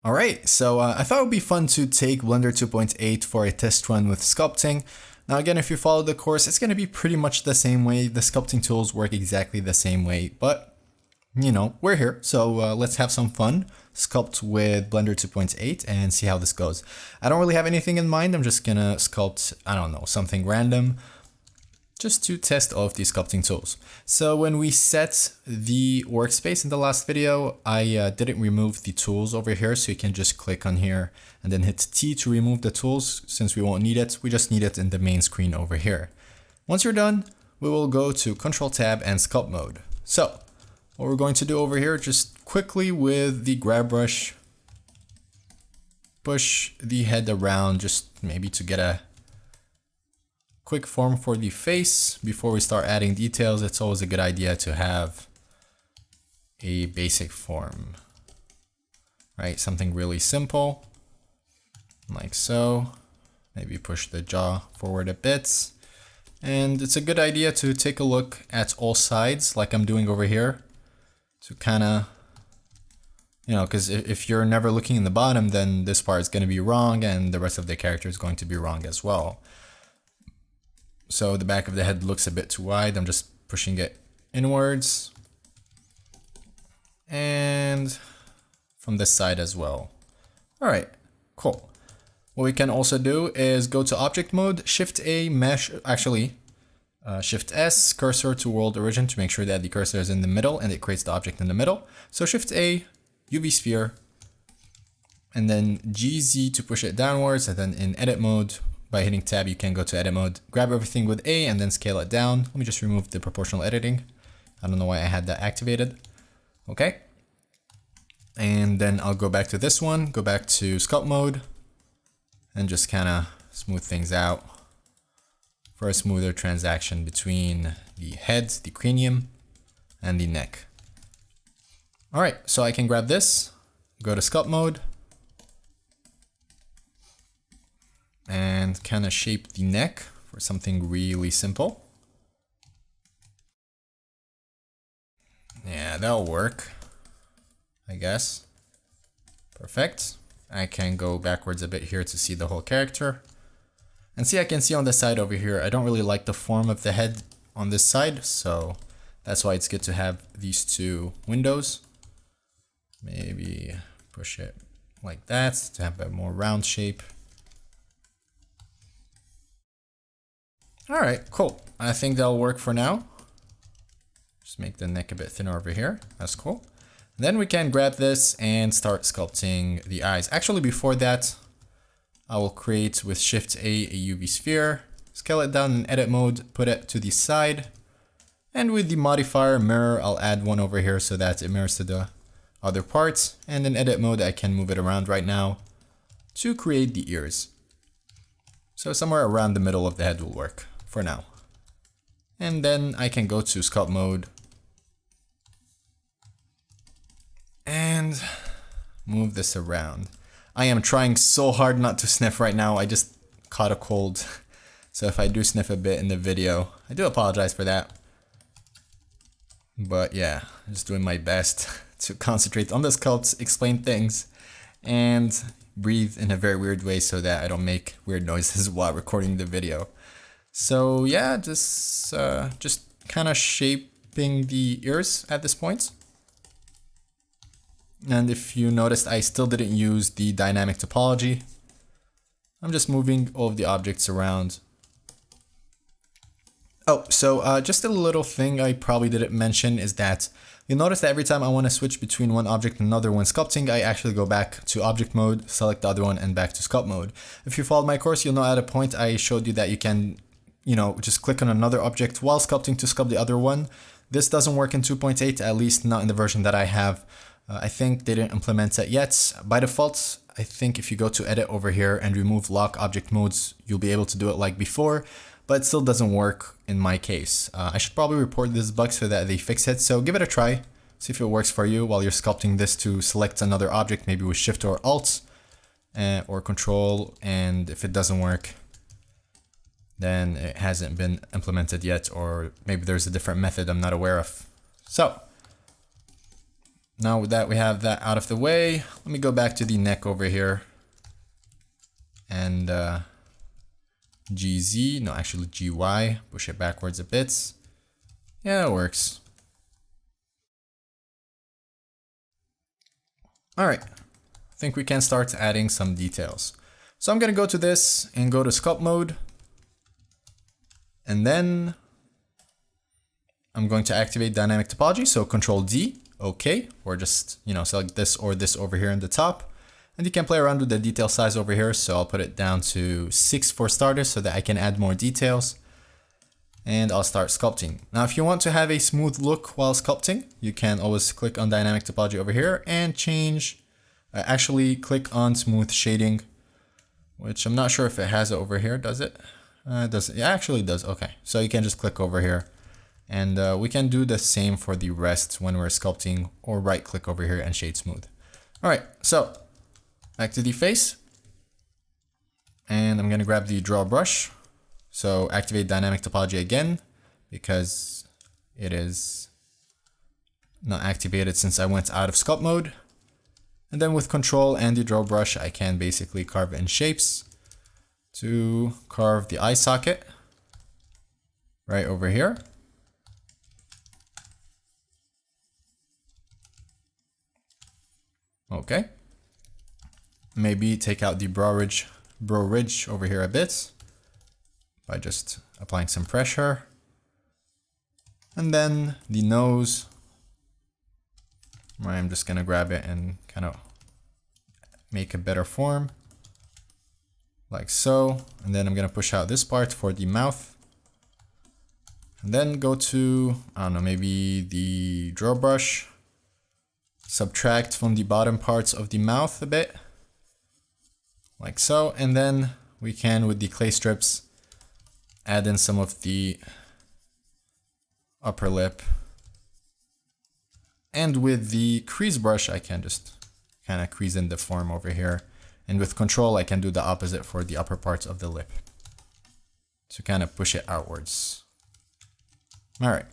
Alright, so I thought it would be fun to take Blender 2.8 for a test run with sculpting. Now again, if you follow the course, it's going to be pretty much the same way. The sculpting tools work exactly the same way, but you know, we're here, so let's have some fun. Sculpt with Blender 2.8 and see how this goes. I don't really have anything in mind. I'm just gonna sculpt, I don't know, something random, just to test all of these sculpting tools. So when we set the workspace in the last video, I didn't remove the tools over here, so you can just click on here and then hit T to remove the tools. Since we won't need it, we just need it in the main screen over here. Once you're done, we will go to Control Tab and Sculpt Mode. So what we're going to do over here, just quickly with the grab brush, push the head around just maybe to get a quick form for the face. Before we start adding details, it's always a good idea to have a basic form, right? Something really simple, like so. Maybe push the jaw forward a bit. And it's a good idea to take a look at all sides, like I'm doing over here, to kind of, you know, because if you're never looking in the bottom, then this part is going to be wrong and the rest of the character is going to be wrong as well. So the back of the head looks a bit too wide. I'm just pushing it inwards. And from this side as well. All right, cool. What we can also do is go to object mode, Shift A, mesh, Shift S, cursor to world origin to make sure that the cursor is in the middle and it creates the object in the middle. So Shift A, UV sphere, and then GZ to push it downwards, and then in edit mode, by hitting tab, you can go to edit mode, grab everything with A and then scale it down. Let me just remove the proportional editing. I don't know why I had that activated. Okay. And then I'll go back to this one, go back to sculpt mode and just kind of smooth things out for a smoother transaction between the head, the cranium, and the neck. All right, so I can grab this, go to sculpt mode, and kind of shape the neck for something really simple. Yeah, that'll work, I guess. Perfect. I can go backwards a bit here to see the whole character. And see, I can see on the side over here, I don't really like the form of the head on this side, so that's why it's good to have these two windows. Maybe push it like that to have a more round shape. All right, cool. I think that'll work for now. Just make the neck a bit thinner over here. That's cool. Then we can grab this and start sculpting the eyes. Actually, before that, I will create with Shift A UV sphere, scale it down in edit mode, put it to the side. And with the modifier mirror, I'll add one over here so that it mirrors to the other parts. And in edit mode, I can move it around right now to create the ears. So somewhere around the middle of the head will work for now. And then I can go to sculpt mode and move this around. I am trying so hard not to sniff right now. I just caught a cold. So if I do sniff a bit in the video, I do apologize for that. But yeah, just doing my best to concentrate on the sculpts, explain things, and breathe in a very weird way so that I don't make weird noises while recording the video. So yeah, just kind of shaping the ears at this point. And if you noticed, I still didn't use the dynamic topology. I'm just moving all of the objects around. Oh, so just a little thing I probably didn't mention is that you'll notice that every time I want to switch between one object and another when sculpting, I actually go back to object mode, select the other one, and back to sculpt mode. If you followed my course, you'll know at a point I showed you that you can, you know, just click on another object while sculpting to sculpt the other one. This doesn't work in 2.8, at least not in the version that I have. I think they didn't implement it yet. By default, I think if you go to edit over here and remove lock object modes, you'll be able to do it like before, but it still doesn't work in my case. I should probably report this bug so that they fix it. So give it a try, see if it works for you while you're sculpting this to select another object, maybe with Shift or Alt or Control. And if it doesn't work, then it hasn't been implemented yet, or maybe there's a different method I'm not aware of. So Now that we have that out of the way, let me go back to the neck over here. And GZ, no, actually GY, push it backwards a bit. Yeah, it works. All right, I think we can start adding some details. So I'm gonna go to this and go to sculpt mode. And then I'm going to activate dynamic topology. So Control D, okay, or just, select this or this over here in the top. And you can play around with the detail size over here. So I'll put it down to 6 for starters so that I can add more details. And I'll start sculpting. Now, if you want to have a smooth look while sculpting, you can always click on dynamic topology over here and change, actually click on smooth shading, which I'm not sure if it has it over here. Does it? It does. It actually does. Okay. So you can just click over here and we can do the same for the rest when we're sculpting, or right click over here and shade smooth. All right. So back to the face, and I'm going to grab the draw brush. So activate dynamic topology again, because it is not activated since I went out of sculpt mode. And then with control and the draw brush, I can basically carve in shapes to carve the eye socket right over here. Okay. Maybe take out the brow ridge over here a bit by just applying some pressure. And then the nose, I'm just gonna grab it and kind of make a better form, like so. And then I'm gonna push out this part for the mouth. And then go to, I don't know, maybe the draw brush, subtract from the bottom parts of the mouth a bit, like so. And then we can, with the clay strips, add in some of the upper lip. And with the crease brush, I can just kind of crease in the form over here. And with control, I can do the opposite for the upper parts of the lip to kind of push it outwards. All right.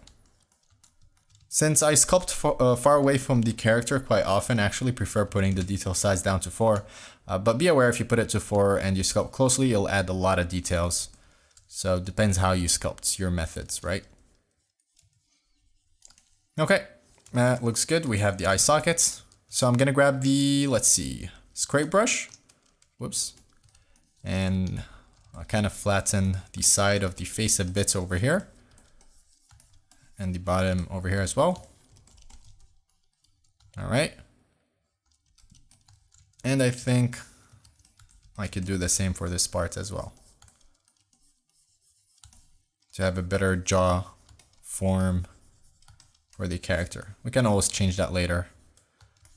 Since I sculpt far away from the character quite often, I actually prefer putting the detail size down to 4. But be aware, if you put it to 4 and you sculpt closely, you'll add a lot of details. So it depends how you sculpt, your methods, right? Okay, that looks good. We have the eye sockets. So I'm gonna grab the, let's see, scrape brush. Whoops. And I'll kind of flatten the side of the face a bit over here. And the bottom over here as well. All right. And I think I could do the same for this part as well, to have a better jaw form for the character. We can always change that later.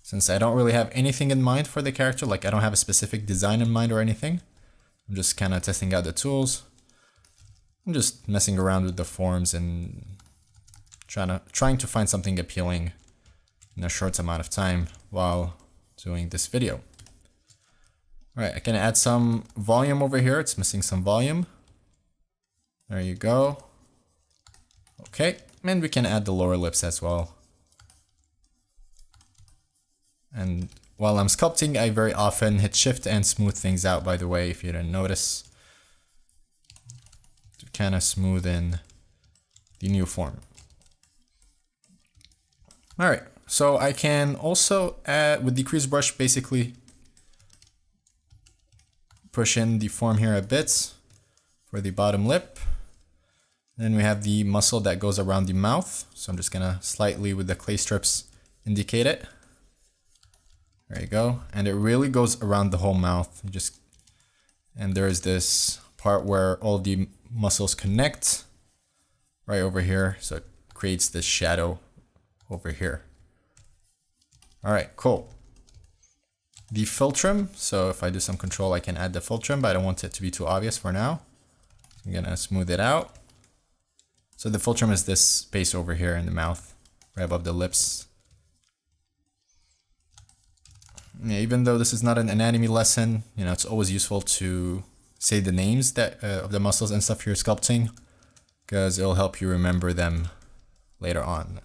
Since I don't really have anything in mind for the character, like I don't have a specific design in mind or anything, I'm just kind of testing out the tools. I'm just messing around with the forms and trying to find something appealing in a short amount of time while doing this video. All right, I can add some volume over here. It's missing some volume. There you go. Okay, and we can add the lower lips as well. And while I'm sculpting, I very often hit shift and smooth things out, by the way, if you didn't notice, to kind of smooth in the new form. All right, so I can also add, with the crease brush, basically push in the form here a bit for the bottom lip. Then we have the muscle that goes around the mouth. So I'm just gonna slightly with the clay strips indicate it. There you go. And it really goes around the whole mouth. And there's this part where all the muscles connect right over here. So it creates this shadow over here. All right, cool. The filtrum. So if I do some control, I can add the filtrum, but I don't want it to be too obvious for now. I'm gonna smooth it out. So the filtrum is this space over here in the mouth, right above the lips. Yeah, even though this is not an anatomy lesson, it's always useful to say the names that of the muscles and stuff you're sculpting, because it'll help you remember them later on.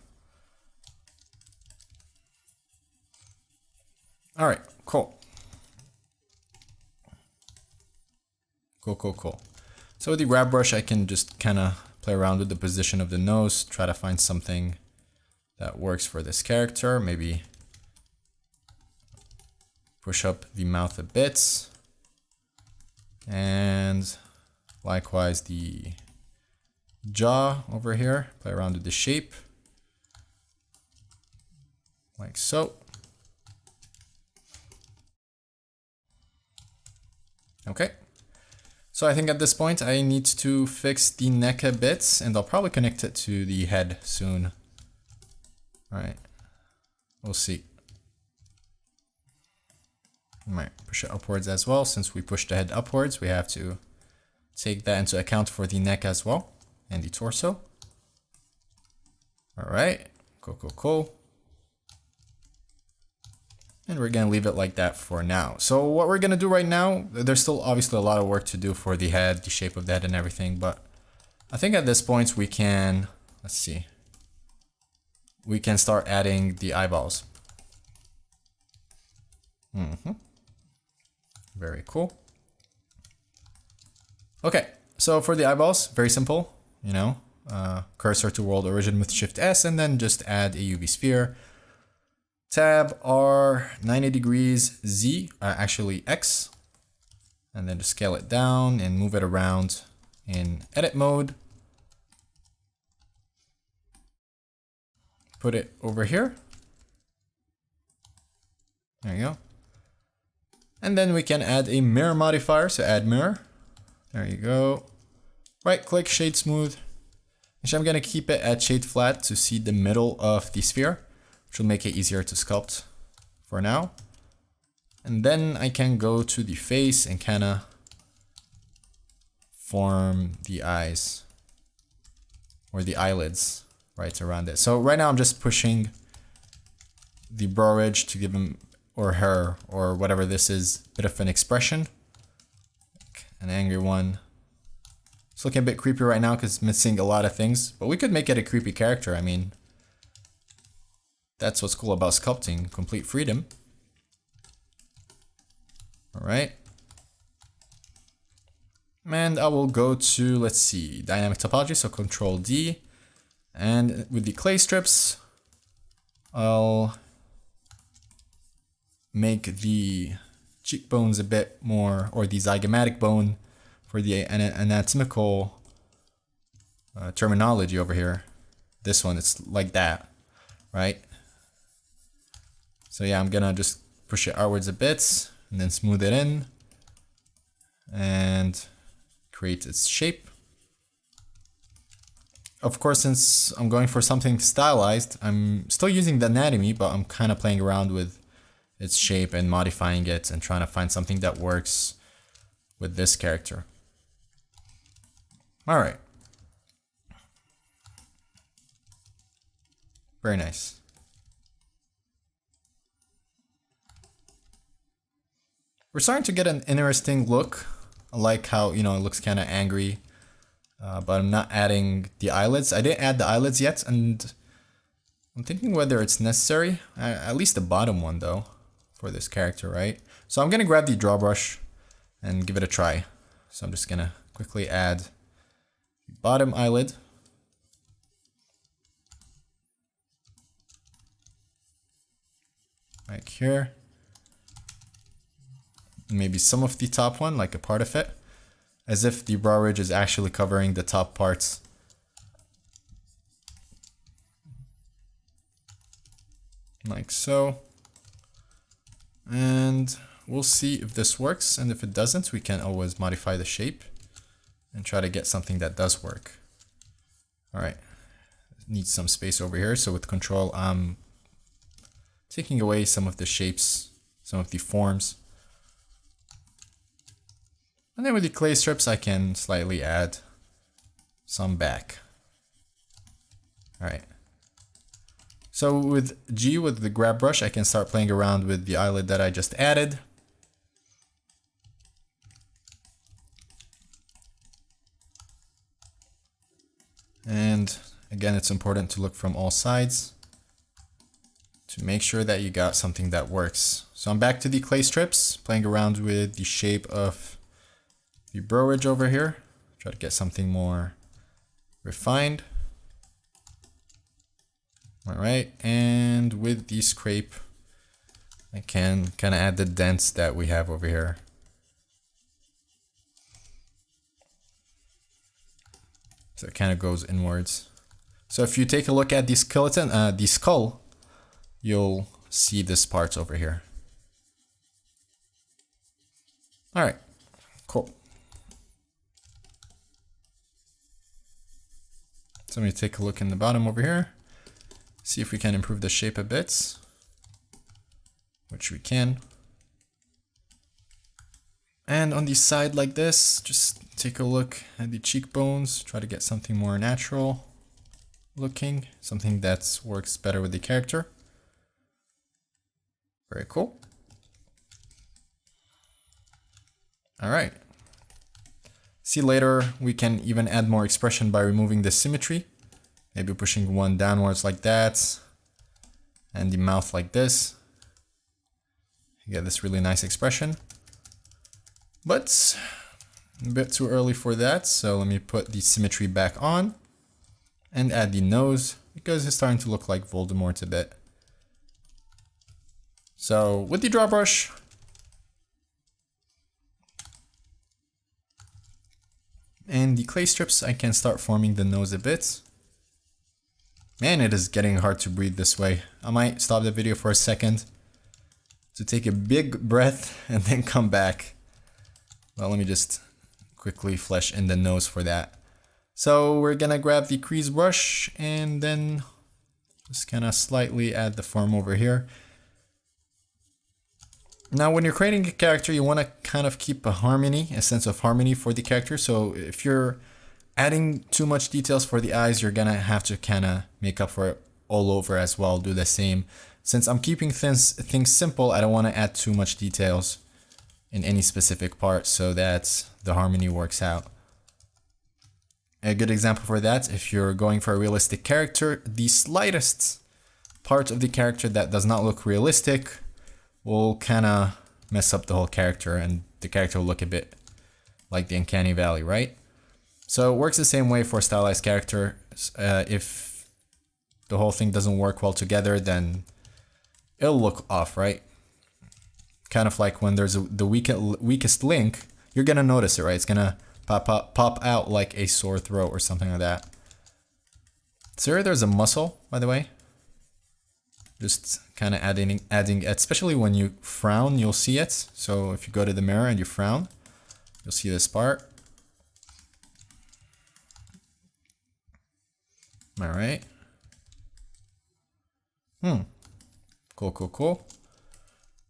All right, cool. Cool. So with the grab brush, I can just kind of play around with the position of the nose, try to find something that works for this character. Maybe push up the mouth a bit. And likewise the jaw over here, play around with the shape. Like so. Okay. So I think at this point I need to fix the neck a bit, and I'll probably connect it to the head soon. All right, we'll see. I might push it upwards as well. Since we pushed the head upwards, we have to take that into account for the neck as well and the torso. All right, cool. And we're gonna leave it like that for now. So what we're gonna do right now, there's still obviously a lot of work to do for the head, the shape of the head and everything, but I think at this point we can, let's see, we can start adding the eyeballs. Very cool. Okay, so for the eyeballs, very simple, you know, cursor to world origin with Shift S, and then just add a UV sphere. Tab R 90 degrees Z, actually X, and then just scale it down and move it around in edit mode. Put it over here. There you go. And then we can add a mirror modifier, so add mirror. There you go. Right click, shade smooth. Actually, I'm gonna keep it at shade flat to see the middle of the sphere, which will make it easier to sculpt for now. And then I can go to the face and kind of form the eyes or the eyelids right around it. So right now I'm just pushing the brow ridge to give him or her or whatever this is a bit of an expression, like an angry one. It's looking a bit creepy right now because it's missing a lot of things, but we could make it a creepy character. I mean, that's what's cool about sculpting, complete freedom. All right. And I will go to, let's see, dynamic topology, so Control D. And with the clay strips, I'll make the cheekbones a bit more, or the zygomatic bone for the anatomical terminology over here. This one, it's like that, right? So yeah, I'm gonna just push it outwards a bit and then smooth it in and create its shape. Of course, since I'm going for something stylized, I'm still using the anatomy, but I'm kind of playing around with its shape and modifying it and trying to find something that works with this character. All right. Very nice. We're starting to get an interesting look. I like how, you know, it looks kind of angry, but I'm not adding the eyelids. I didn't add the eyelids yet, and I'm thinking whether it's necessary. At least the bottom one, though, for this character, right? So I'm going to grab the draw brush and give it a try. So I'm just going to quickly add the bottom eyelid. Right here. Maybe some of the top one, like a part of it, as if the brow ridge is actually covering the top parts. Like so. And we'll see if this works, and if it doesn't, we can always modify the shape and try to get something that does work. All right, need some space over here, so with Control, I'm taking away some of the shapes, some of the forms. And then with the clay strips, I can slightly add some back. All right. So with G, with the grab brush, I can start playing around with the eyelid that I just added. And again, it's important to look from all sides to make sure that you got something that works. So I'm back to the clay strips, playing around with the shape of the browerage over here. Try to get something more refined. All right, and with the scrape, I can kind of add the dents that we have over here. So it kind of goes inwards. So if you take a look at the skeleton, the skull, you'll see this parts over here. All right, cool. So let me take a look in the bottom over here. See if we can improve the shape a bit, which we can. And on the side like this, just take a look at the cheekbones, try to get something more natural looking, something that works better with the character. Very cool. All right. See, later we can even add more expression by removing the symmetry. Maybe pushing one downwards like that, and the mouth like this. You get this really nice expression. But a bit too early for that, so let me put the symmetry back on and add the nose, because it's starting to look like Voldemort a bit. So with the draw brush, and the clay strips, I can start forming the nose a bit. Man, it is getting hard to breathe this way. I might stop the video for a second to take a big breath and then come back. Well, let me just quickly flesh in the nose for that. So we're gonna grab the crease brush and then just kind of slightly add the form over here. Now, when you're creating a character, you want to kind of keep a sense of harmony for the character. So if you're adding too much details for the eyes, you're gonna have to kind of make up for it all over as well. Do the same. Since I'm keeping things simple, I don't want to add too much details in any specific part so that the harmony works out. A good example for that, if you're going for a realistic character, the slightest part of the character that does not look realistic will kind of mess up the whole character, and the character will look a bit like the Uncanny Valley, right? So it works the same way for a stylized character. If the whole thing doesn't work well together, then it'll look off, right? Kind of like when there's the weakest link, you're gonna notice it, right? It's gonna pop out like a sore throat or something like that. So here there's a muscle, by the way. Just kind of adding, especially when you frown, you'll see it. So if you go to the mirror and you frown, you'll see this part. All right. Cool.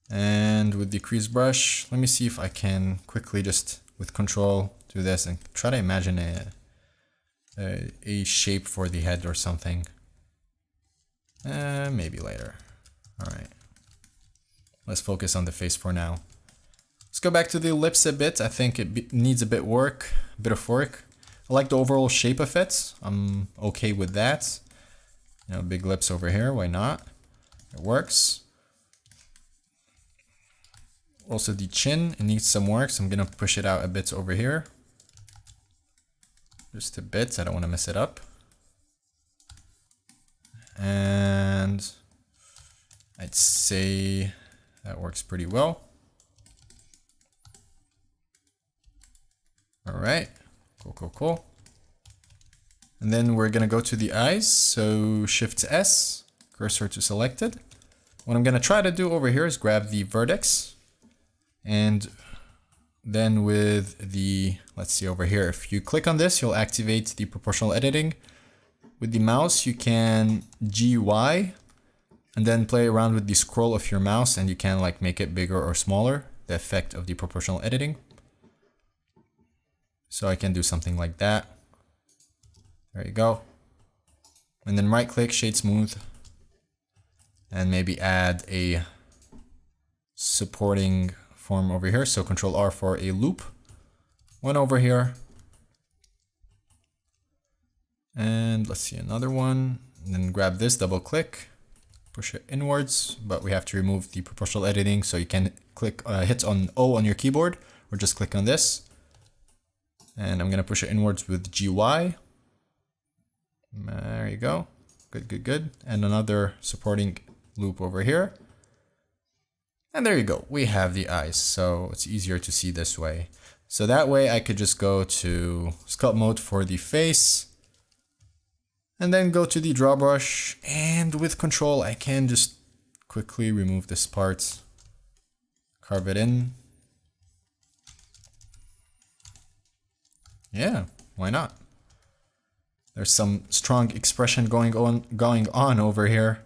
And with the crease brush, let me see if I can quickly just with control do this and try to imagine a shape for the head or something. Maybe later. All right. Let's focus on the face for now. Let's go back to the lips a bit. I think it needs a bit of work. I like the overall shape of it. I'm okay with that. You know, big lips over here. Why not? It works. Also the chin, it needs some work, so I'm gonna push it out a bit over here. Just a bit, I don't want to mess it up. And I'd say that works pretty well. All right, cool. And then we're gonna go to the eyes, so Shift S, cursor to selected. What I'm gonna try to do over here is grab the vertex, and then with the, let's see over here, if you click on this, you'll activate the proportional editing. With the mouse, you can GY and then play around with the scroll of your mouse, and you can like make it bigger or smaller, the effect of the proportional editing. So I can do something like that. There you go. And then right click, shade smooth, and maybe add a supporting form over here. So Control R for a loop. One over here. And let's see another one. And then grab this, double click. push it inwards, but we have to remove the proportional editing, so you can click hit on O on your keyboard or just click on this. And I'm gonna push it inwards with GY. There you go. Good, good, good. And another supporting loop over here. And there you go. We have the eyes, so it's easier to see this way. So that way I could just go to sculpt mode for the face and then go to the draw brush, and with control I can just quickly remove this part, carve it in. Yeah, why not? There's some strong expression going on over here,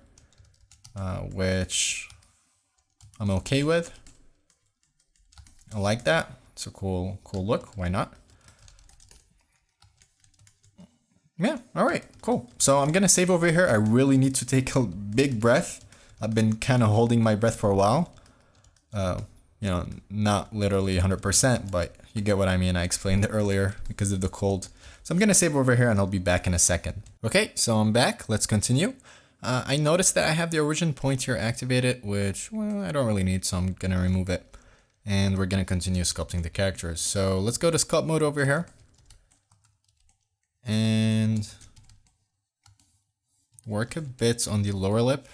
which I'm okay with. I like that. It's a cool look. Why not? Yeah, all right, cool. So I'm gonna save over here. I really need to take a big breath. I've been kind of holding my breath for a while. You know, not literally 100%, but you get what I mean. I explained it earlier because of the cold. So I'm gonna save over here and I'll be back in a second. Okay, so I'm back. Let's continue. I noticed that I have the origin point here activated, which, well, I don't really need, so I'm gonna remove it. And we're gonna continue sculpting the characters. So let's go to sculpt mode over here. And work a bit on the lower lip.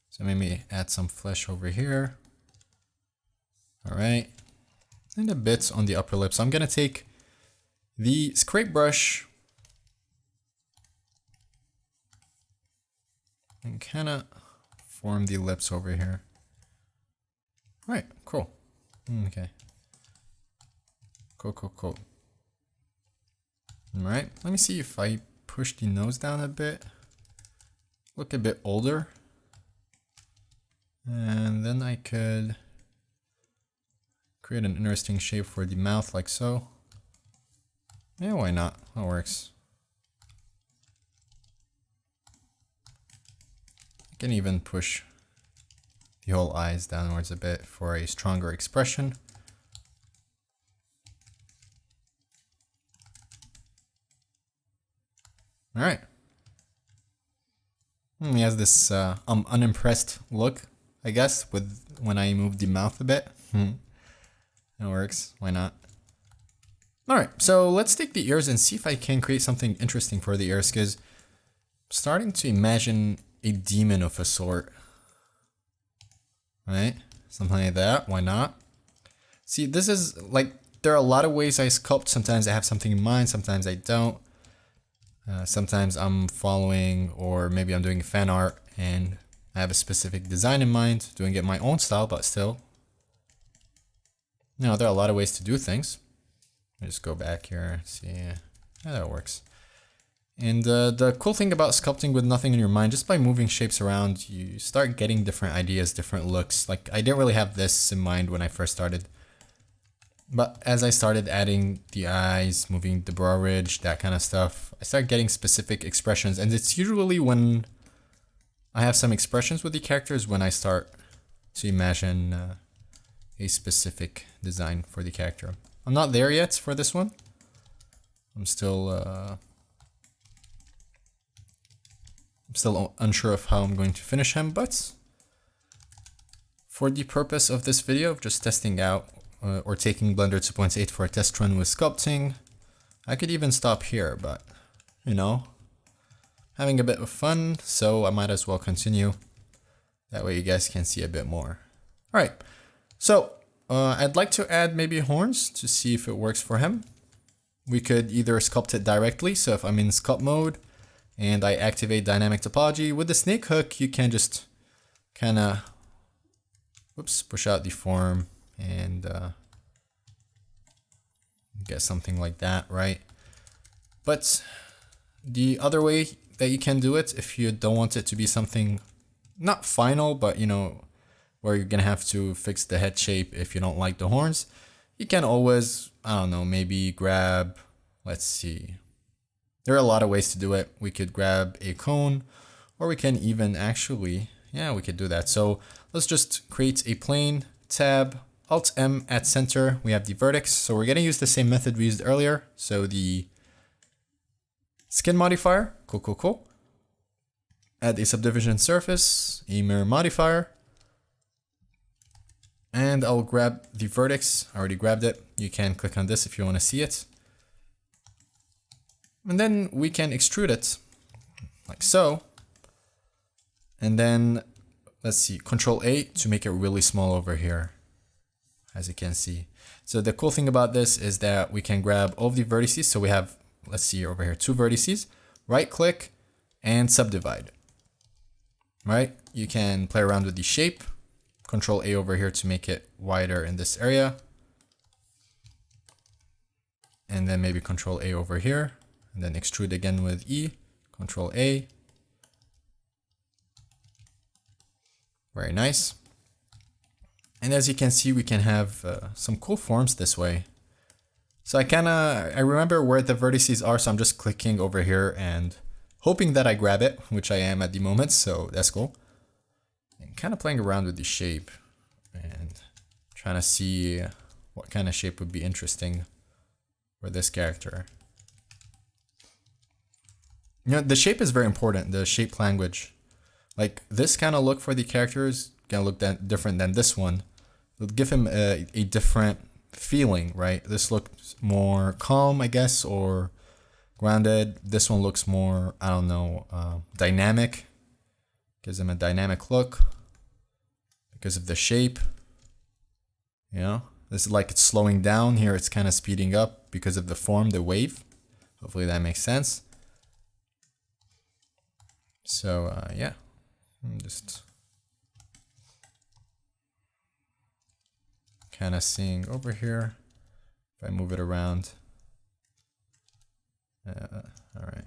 So maybe add some flesh over here. All right. And a bit on the upper lip. So I'm gonna take the scrape brush and kind of form the lips over here. All right, cool. Okay. Cool, cool, cool. All right, let me see if I push the nose down a bit, look a bit older, and then I could create an interesting shape for the mouth like so. Yeah, why not? That works. I can even push the whole eyes downwards a bit for a stronger expression. All right. He has this unimpressed look, I guess, with when I move the mouth a bit. That works. Why not? All right, so let's take the ears and see if I can create something interesting for the ears, because I'm starting to imagine a demon of a sort. Right? Something like that. Why not? See, this is like, there are a lot of ways I sculpt. Sometimes I have something in mind, sometimes I don't. Sometimes I'm following, or maybe I'm doing fan art and I have a specific design in mind, doing it my own style, but still. You know, there are a lot of ways to do things. Let me just go back here, see, yeah, that works. And the cool thing about sculpting with nothing in your mind, just by moving shapes around, you start getting different ideas, different looks. Like, I didn't really have this in mind when I first started. But as I started adding the eyes, moving the brow ridge, that kind of stuff, I started getting specific expressions. And it's usually when I have some expressions with the characters when I start to imagine a specific design for the character. I'm not there yet for this one. I'm still unsure of how I'm going to finish him, but for the purpose of this video of just testing out or taking Blender 2.8 for a test run with sculpting, I could even stop here, but you know, having a bit of fun, so I might as well continue. That way you guys can see a bit more. All right, so I'd like to add maybe horns to see if it works for him. We could either sculpt it directly, so if I'm in sculpt mode and I activate dynamic topology, with the snake hook, you can just kind of, push out the form and get something like that, right? But the other way that you can do it, if you don't want it to be something not final, but you know, where you're gonna have to fix the head shape if you don't like the horns, you can always, I don't know, maybe grab, let's see. There are a lot of ways to do it. We could grab a cone, or we can even actually, yeah, we could do that. So let's just create a plane, tab, Alt M at center. We have the vertex. So we're gonna use the same method we used earlier. So the skin modifier, cool. add a subdivision surface, a mirror modifier, and I'll grab the vertex. I already grabbed it. You can click on this if you want to see it. And then we can extrude it like so. And then let's see, Control A to make it really small over here, as you can see. So the cool thing about this is that we can grab all of the vertices. So we have, let's see over here, 2 vertices, right click and subdivide, right? You can play around with the shape. Control A over here to make it wider in this area. And then maybe Control A over here, and then extrude again with E, Control A. Very nice. And as you can see, we can have some cool forms this way. So I remember where the vertices are, so I'm just clicking over here and hoping that I grab it, which I am at the moment, so that's cool. And kind of playing around with the shape and trying to see what kind of shape would be interesting for this character. You know, the shape is very important, the shape language. Like this kind of look for the character is gonna look different than this one. It'll give him a different feeling, right? This looks more calm, I guess, or grounded. This one looks more, I don't know, dynamic. Gives him a dynamic look because of the shape. You know, this is like it's slowing down. Here it's kind of speeding up because of the form, the wave. Hopefully that makes sense. So yeah, I'm just kind of seeing over here. If I move it around. All right.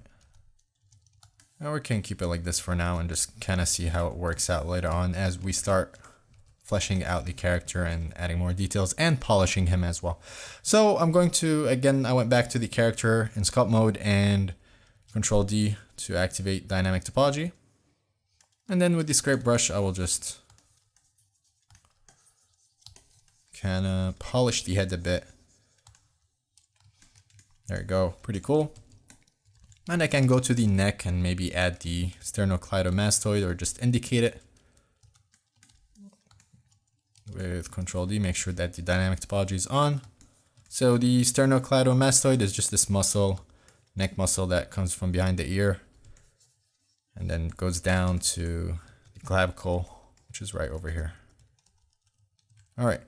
Now we can keep it like this for now and just kind of see how it works out later on as we start fleshing out the character and adding more details and polishing him as well. So I'm going to, again, I went back to the character in sculpt mode and Control D to activate dynamic topology. And then with the scrape brush, I will just kind of polish the head a bit. There you go, pretty cool. And I can go to the neck and maybe add the sternocleidomastoid or just indicate it. With Control D, make sure that the dynamic topology is on. So the sternocleidomastoid is just this muscle, neck muscle that comes from behind the ear and then goes down to the clavicle, which is right over here. All right.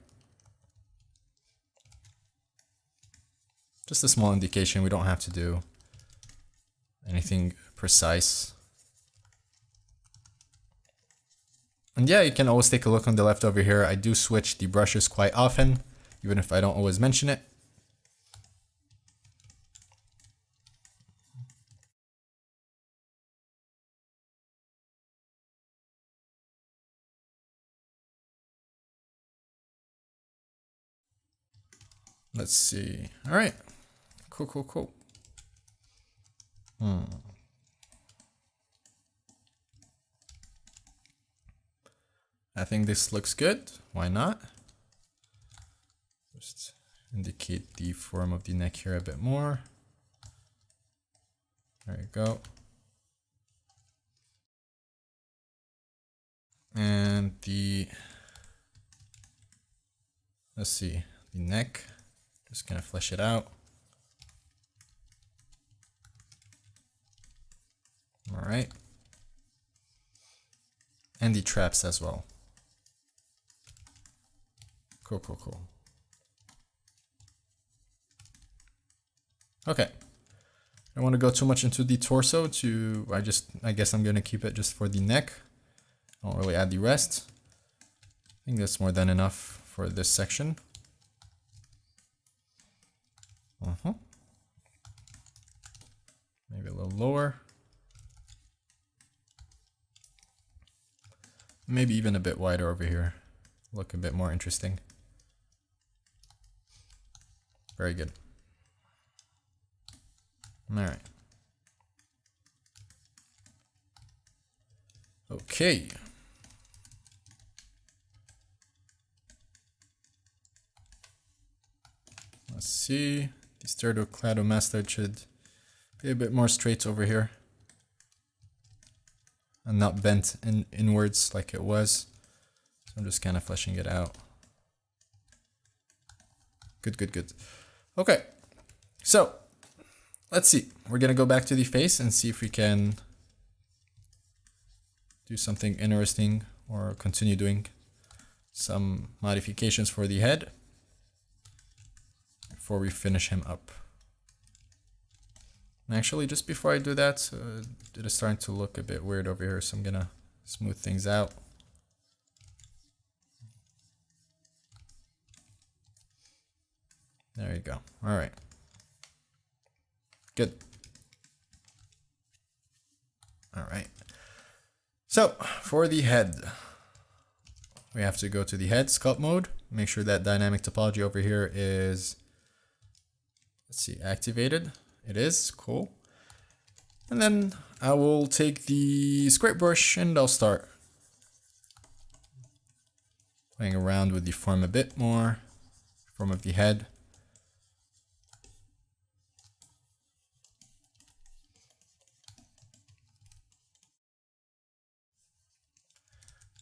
Just a small indication, we don't have to do anything precise. And yeah, you can always take a look on the left over here. I do switch the brushes quite often, even if I don't always mention it. Let's see. All right. Cool, cool, cool. I think this looks good. Why not? Just indicate the form of the neck here a bit more. There you go. And let's see, the neck. Just gonna flesh it out. All right. And the traps as well. Cool, cool, cool. Okay. I don't want to go too much into the torso I guess I'm gonna keep it just for the neck. I don't really add the rest. I think that's more than enough for this section. Maybe a little lower. Maybe even a bit wider over here. Look a bit more interesting. Very good. All right. Okay. Let's see. The sternocleidomastoid should be a bit more straight over here. and not bent inwards like it was. So I'm just kind of fleshing it out. Good, good, good. Okay, so let's see. We're gonna go back to the face and see if we can do something interesting or continue doing some modifications for the head before we finish him up. And actually, just before I do that, it is starting to look a bit weird over here, so I'm gonna smooth things out. There you go. All right. Good. All right. So for the head, we have to go to the head sculpt mode. Make sure that dynamic topology over here is, let's see, activated. It is. Cool. And then I will take the scrape brush and I'll start playing around with the form a bit more, form of the head.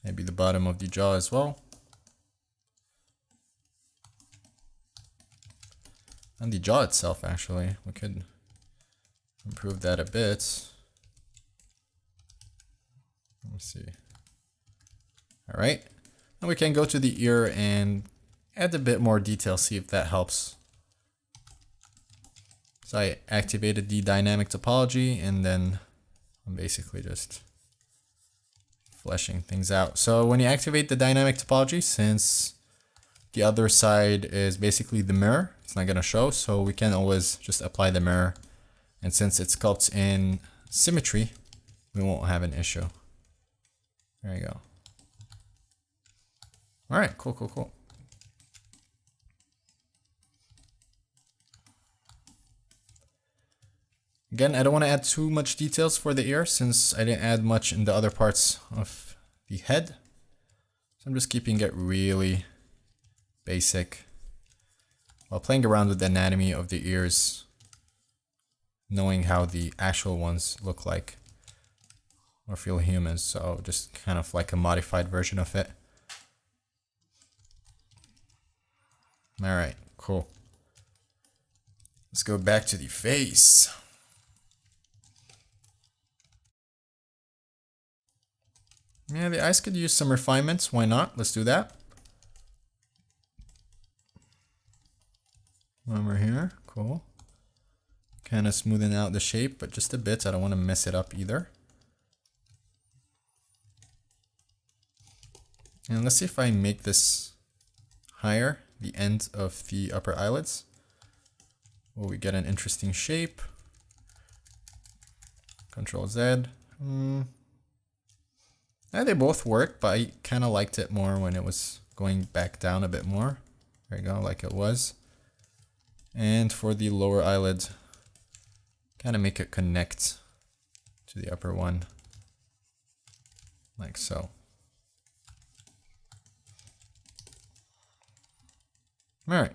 Maybe the bottom of the jaw as well. And the jaw itself, actually. We could improve that a bit. Let me see. All right. And we can go to the ear and add a bit more detail, see if that helps. So I activated the dynamic topology and then I'm basically just fleshing things out. So when you activate the dynamic topology, since the other side is basically the mirror, it's not going to show, so we can always just apply the mirror. And since it sculpts in symmetry, we won't have an issue. There you go. All right, cool, cool, cool. Again, I don't want to add too much details for the ear since I didn't add much in the other parts of the head. So I'm just keeping it really basic while playing around with the anatomy of the ears, knowing how the actual ones look like or feel human. So just kind of like a modified version of it. All right, cool. Let's go back to the face. Yeah, the eyes could use some refinements. Why not? Let's do that. One more here. Cool. Kind of smoothing out the shape, but just a bit. I don't want to mess it up either. And let's see if I make this higher, the end of the upper eyelids. Will we get an interesting shape? Control Z. Yeah, they both work, but I kind of liked it more when it was going back down a bit more. There you go, like it was. And for the lower eyelid, kind of make it connect to the upper one, like so. All right.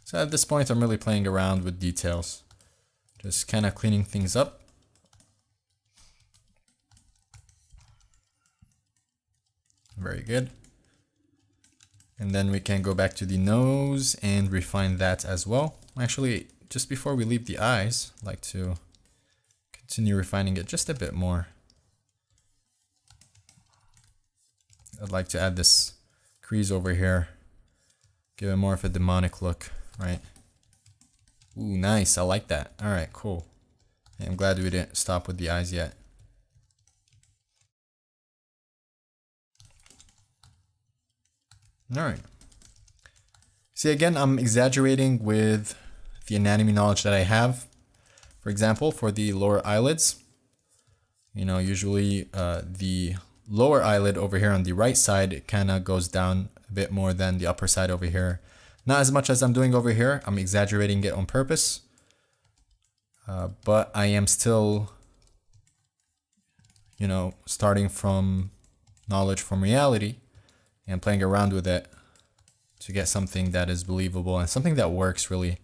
So at this point, I'm really playing around with details, just kind of cleaning things up. Very good. And then we can go back to the nose and refine that as well. Actually, just before we leave the eyes, I'd like to continue refining it just a bit more. I'd like to add this crease over here, give it more of a demonic look, right? Ooh, nice. I like that. All right, cool. I'm glad we didn't stop with the eyes yet. All right. See, again, I'm exaggerating with the anatomy knowledge that I have. For example, for the lower eyelids, you know, usually the lower eyelid over here on the right side, it kind of goes down a bit more than the upper side over here. Not as much as I'm doing over here. I'm exaggerating it on purpose. But I am still, you know, starting from knowledge from reality and playing around with it to get something that is believable and something that works really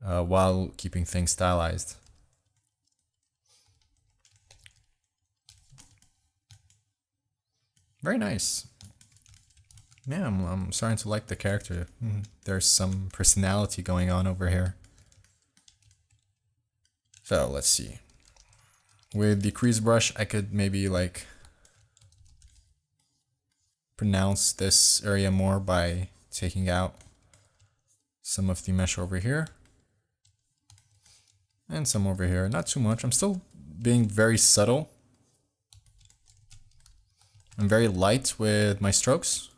while keeping things stylized. Very nice. Yeah, I'm starting to like the character. There's some personality going on over here. So let's see. With the crease brush, I could maybe like pronounce this area more by taking out some of the mesh over here. And some over here, not too much. I'm still being very subtle. I'm very light with my strokes.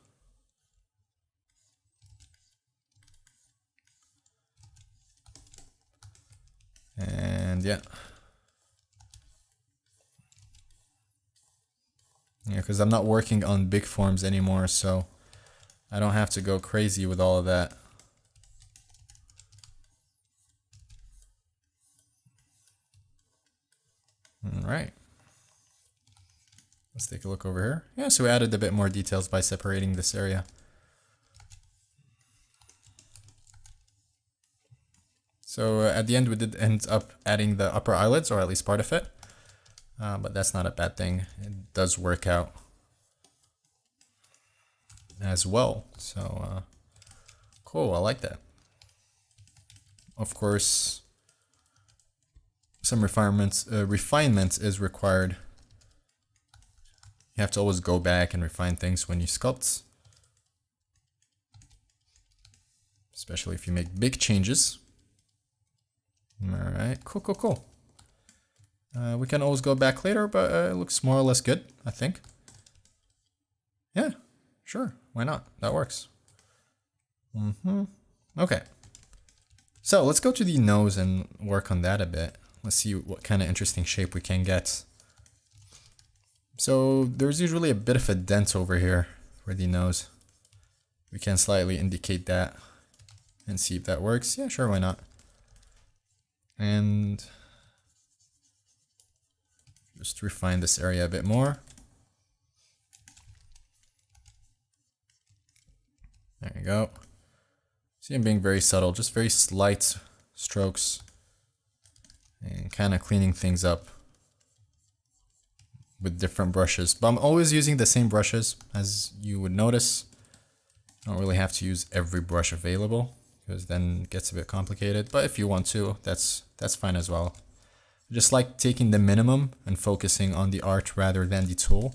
And yeah. Yeah, because I'm not working on big forms anymore, so I don't have to go crazy with all of that. All right. Let's take a look over here. Yeah, so we added a bit more details by separating this area. So at the end, we did end up adding the upper eyelids, or at least part of it. But that's not a bad thing. It does work out as well. So cool, I like that. Of course, some refinement is required. You have to always go back and refine things when you sculpt, especially if you make big changes. All right, cool. We can always go back later, but it looks more or less good, I think. Yeah, sure, why not? That works. Okay. So let's go to the nose and work on that a bit. Let's see what kind of interesting shape we can get. So there's usually a bit of a dent over here for the nose. We can slightly indicate that and see if that works. Yeah, sure, why not? And just refine this area a bit more. There you go. See, I'm being very subtle, just very slight strokes and kind of cleaning things up with different brushes. But I'm always using the same brushes, as you would notice. I don't really have to use every brush available, because then it gets a bit complicated. But if you want to, that's fine as well. I just like taking the minimum and focusing on the art rather than the tool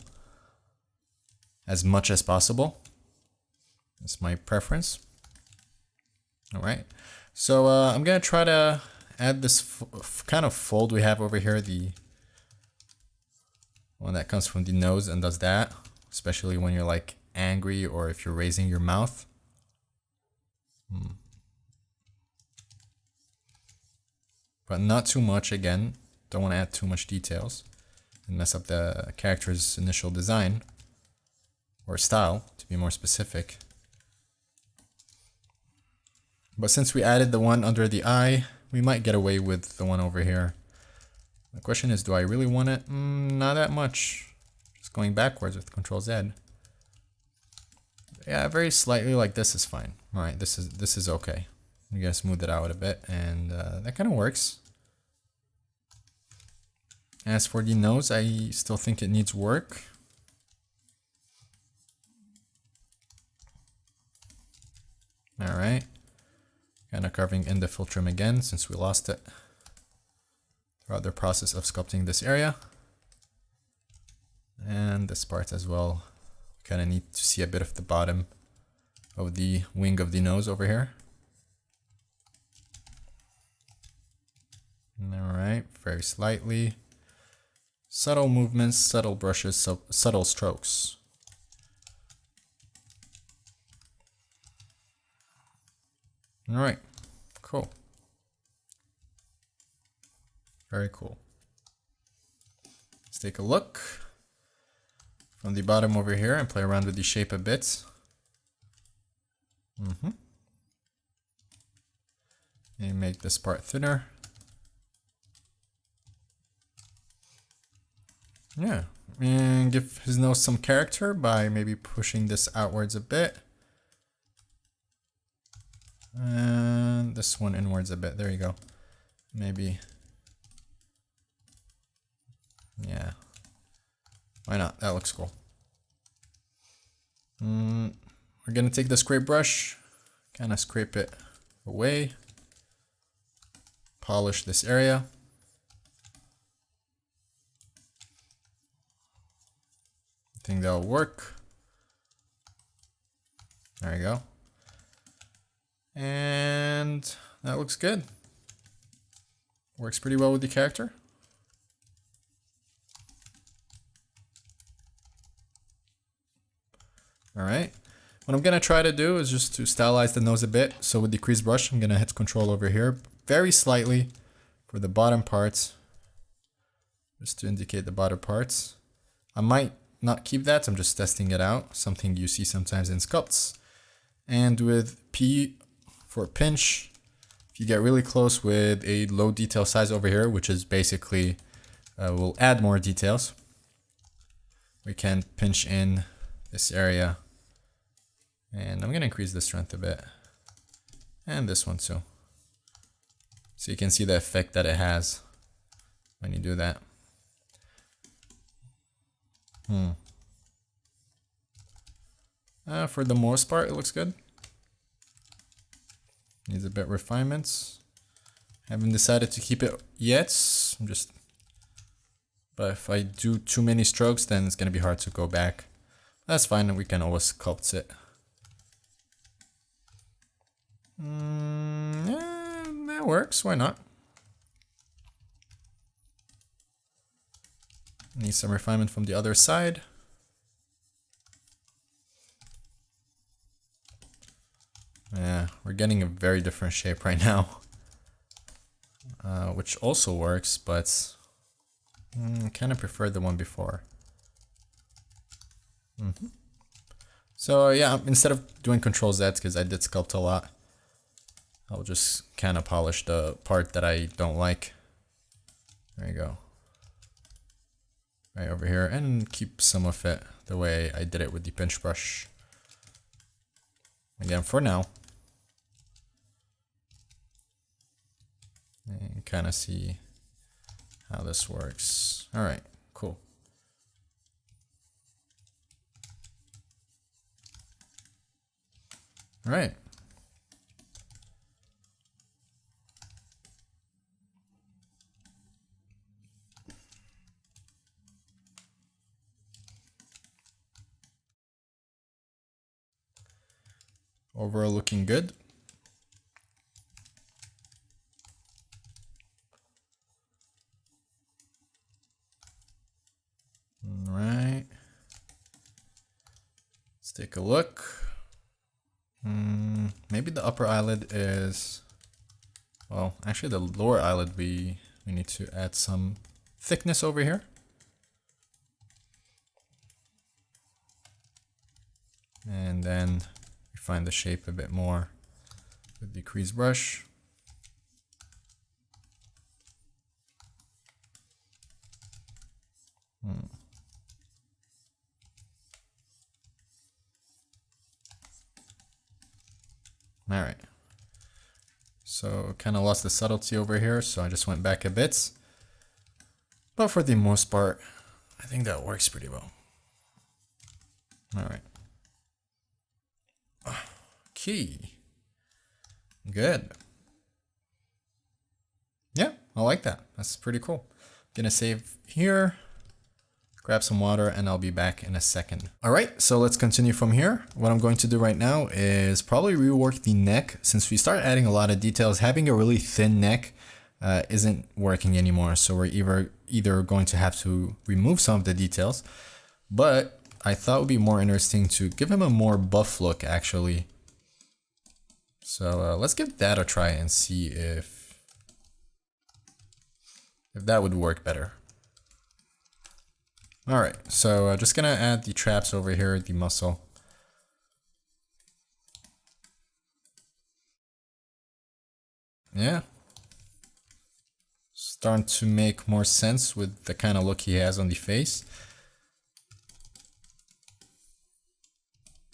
as much as possible. That's my preference. All right, so I'm gonna try to add this kind of fold we have over here, the one that comes from the nose and does that, especially when you're like angry or if you're raising your mouth. But not too much, again. Don't want to add too much details and mess up the character's initial design or style, to be more specific. But since we added the one under the eye, we might get away with the one over here. The question is, do I really want it? Not that much. Just going backwards with Control Z. Yeah, very slightly like this is fine. All right, this is okay. I'm gonna smooth it out a bit, and that kind of works. As for the nose, I still think it needs work. All right. Kind of carving in the philtrum again since we lost it throughout the process of sculpting this area. And this part as well. Kind of need to see a bit of the bottom of the wing of the nose over here. All right, very slightly. Subtle movements, subtle brushes, so subtle strokes. All right, cool. Very cool. Let's take a look from the bottom over here and play around with the shape a bit. And make this part thinner. Yeah, and give his nose some character by maybe pushing this outwards a bit. And this one inwards a bit. There you go. Maybe. Yeah. Why not? That looks cool. We're gonna take the scrape brush, kind of scrape it away, polish this area. I think that'll work. There you go. And that looks good. Works pretty well with the character. All right. What I'm gonna try to do is just to stylize the nose a bit. So with the crease brush, I'm gonna hit Control over here very slightly for the bottom parts, just to indicate the bottom parts. I might not keep that. I'm just testing it out. Something you see sometimes in sculpts. And with P for pinch, if you get really close with a low detail size over here, which is basically will add more details, we can pinch in this area. And I'm gonna increase the strength a bit. And this one too. So you can see the effect that it has when you do that. For the most part, it looks good. Needs a bit of refinements. Haven't decided to keep it yet. But if I do too many strokes, then it's gonna be hard to go back. That's fine, we can always sculpt it. Yeah, that works, why not? Need some refinement from the other side. Yeah, we're getting a very different shape right now. Which also works, but I kind of prefer the one before. So yeah, instead of doing Control Z, because I did sculpt a lot, I'll just kind of polish the part that I don't like. There you go. Right over here, and keep some of it the way I did it with the pinch brush. Again, for now. And kind of see how this works. All right, cool. All right. Overall looking good. All right. Let's take a look. Maybe the upper eyelid is, well, actually the lower eyelid, we need to add some thickness over here. And then refine the shape a bit more with the crease brush. All right. So kind of lost the subtlety over here, so I just went back a bit. But for the most part, I think that works pretty well. All right. Key. Good. Yeah, I like that. That's pretty cool. Gonna save here, grab some water, and I'll be back in a second. All right, so let's continue from here. What I'm going to do right now is probably rework the neck. Since we start adding a lot of details, having a really thin neck isn't working anymore. So we're either going to have to remove some of the details, but I thought it would be more interesting to give him a more buff look actually. So let's give that a try and see if that would work better. All right, so just gonna add the traps over here, the muscle. Yeah. Starting to make more sense with the kind of look he has on the face.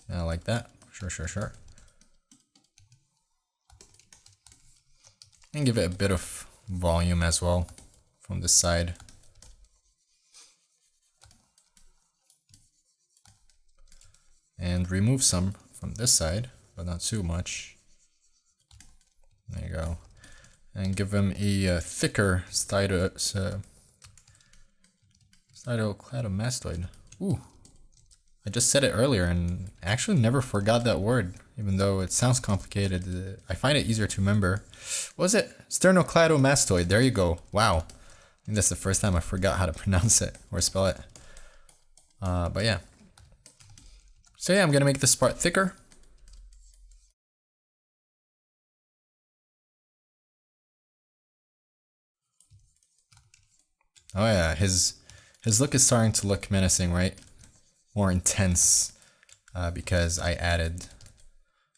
Yeah, like that. Sure. And give it a bit of volume as well from this side. And and remove some from this side, but not too much. There you go. And give him a thicker stylocladomastoid. Ooh. I just said it earlier and actually never forgot that word, even though it sounds complicated. I find it easier to remember. What was it? Sternocladomastoid. There you go. Wow. I think that's the first time I forgot how to pronounce it or spell it. But yeah. So yeah, I'm gonna make this part thicker. Oh yeah, his look is starting to look menacing, right? More intense, because I added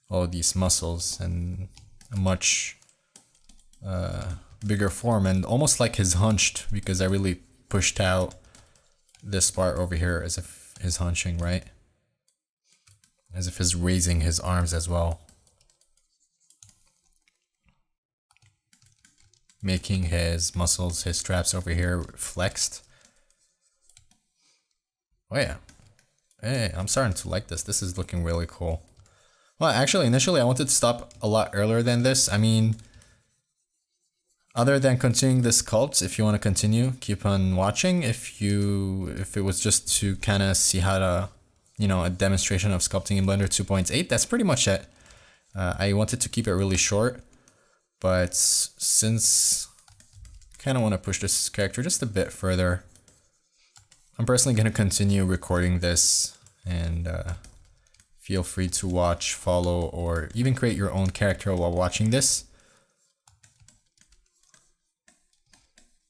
all these muscles and a much bigger form, and almost like he's hunched because I really pushed out this part over here as if he's hunching, right? As if he's raising his arms as well. Making his muscles, his straps over here flexed. Oh yeah. Hey, I'm starting to like this. This is looking really cool. Well, actually, initially I wanted to stop a lot earlier than this. I mean, other than continuing the sculpts, if you want to continue, keep on watching. If it was just to kind of see how to, you know, a demonstration of sculpting in Blender 2.8, that's pretty much it. I wanted to keep it really short, but since I kind of want to push this character just a bit further, I'm personally going to continue recording this, and feel free to watch, follow, or even create your own character while watching this.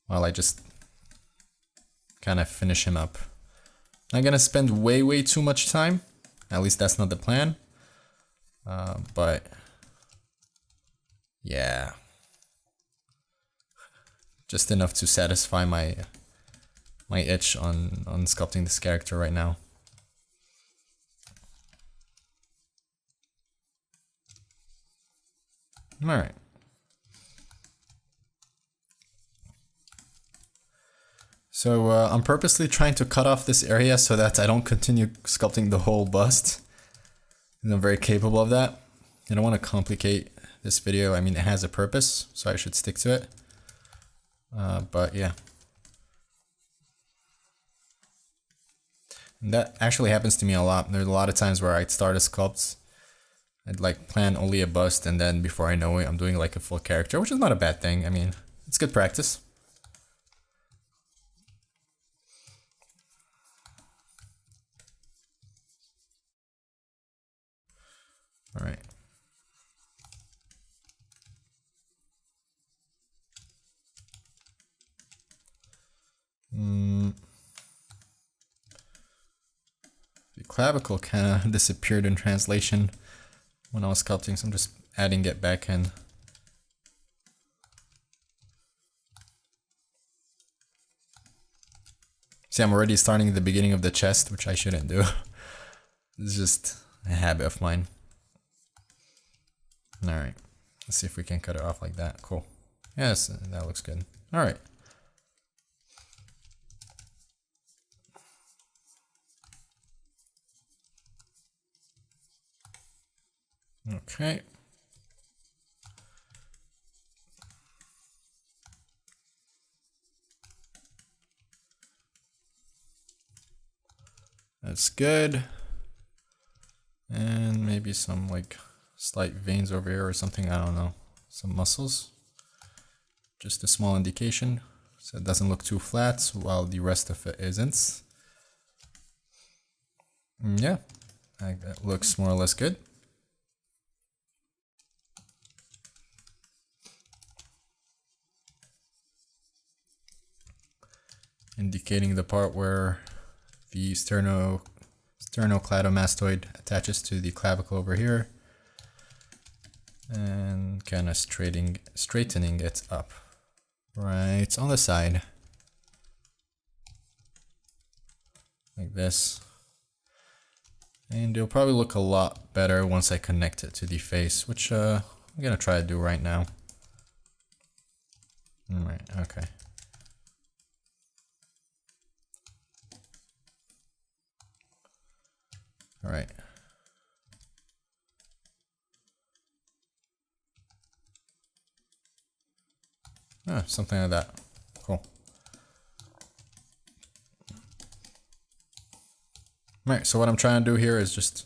While I just kind of finish him up. Not gonna spend way too much time. At least that's not the plan. But yeah, just enough to satisfy my itch on sculpting this character right now. All right. So I'm purposely trying to cut off this area so that I don't continue sculpting the whole bust. And I'm very capable of that. I don't want to complicate this video. I mean, it has a purpose, so I should stick to it. But yeah. And that actually happens to me a lot. There's a lot of times where I'd start a sculpt, I'd like plan only a bust, and then before I know it, I'm doing like a full character, which is not a bad thing. I mean, it's good practice. All right. The clavicle kind of disappeared in translation when I was sculpting, so I'm just adding it back in. See, I'm already starting at the beginning of the chest, which I shouldn't do. It's just a habit of mine. Alright, let's see if we can cut it off like that. Cool. Yes, that looks good. Alright. Okay. That's good. And maybe some like slight veins over here or something, I don't know. Some muscles. Just a small indication, so it doesn't look too flat while the rest of it isn't. Yeah, that looks more or less good. Indicating the part where the sternocladomastoid attaches to the clavicle over here, and kind of straightening it up right on the side like this. And it'll probably look a lot better once I connect it to the face, which I'm gonna try to do right now. Alright, okay. Alright. Something like that. Cool. Alright, so what I'm trying to do here is just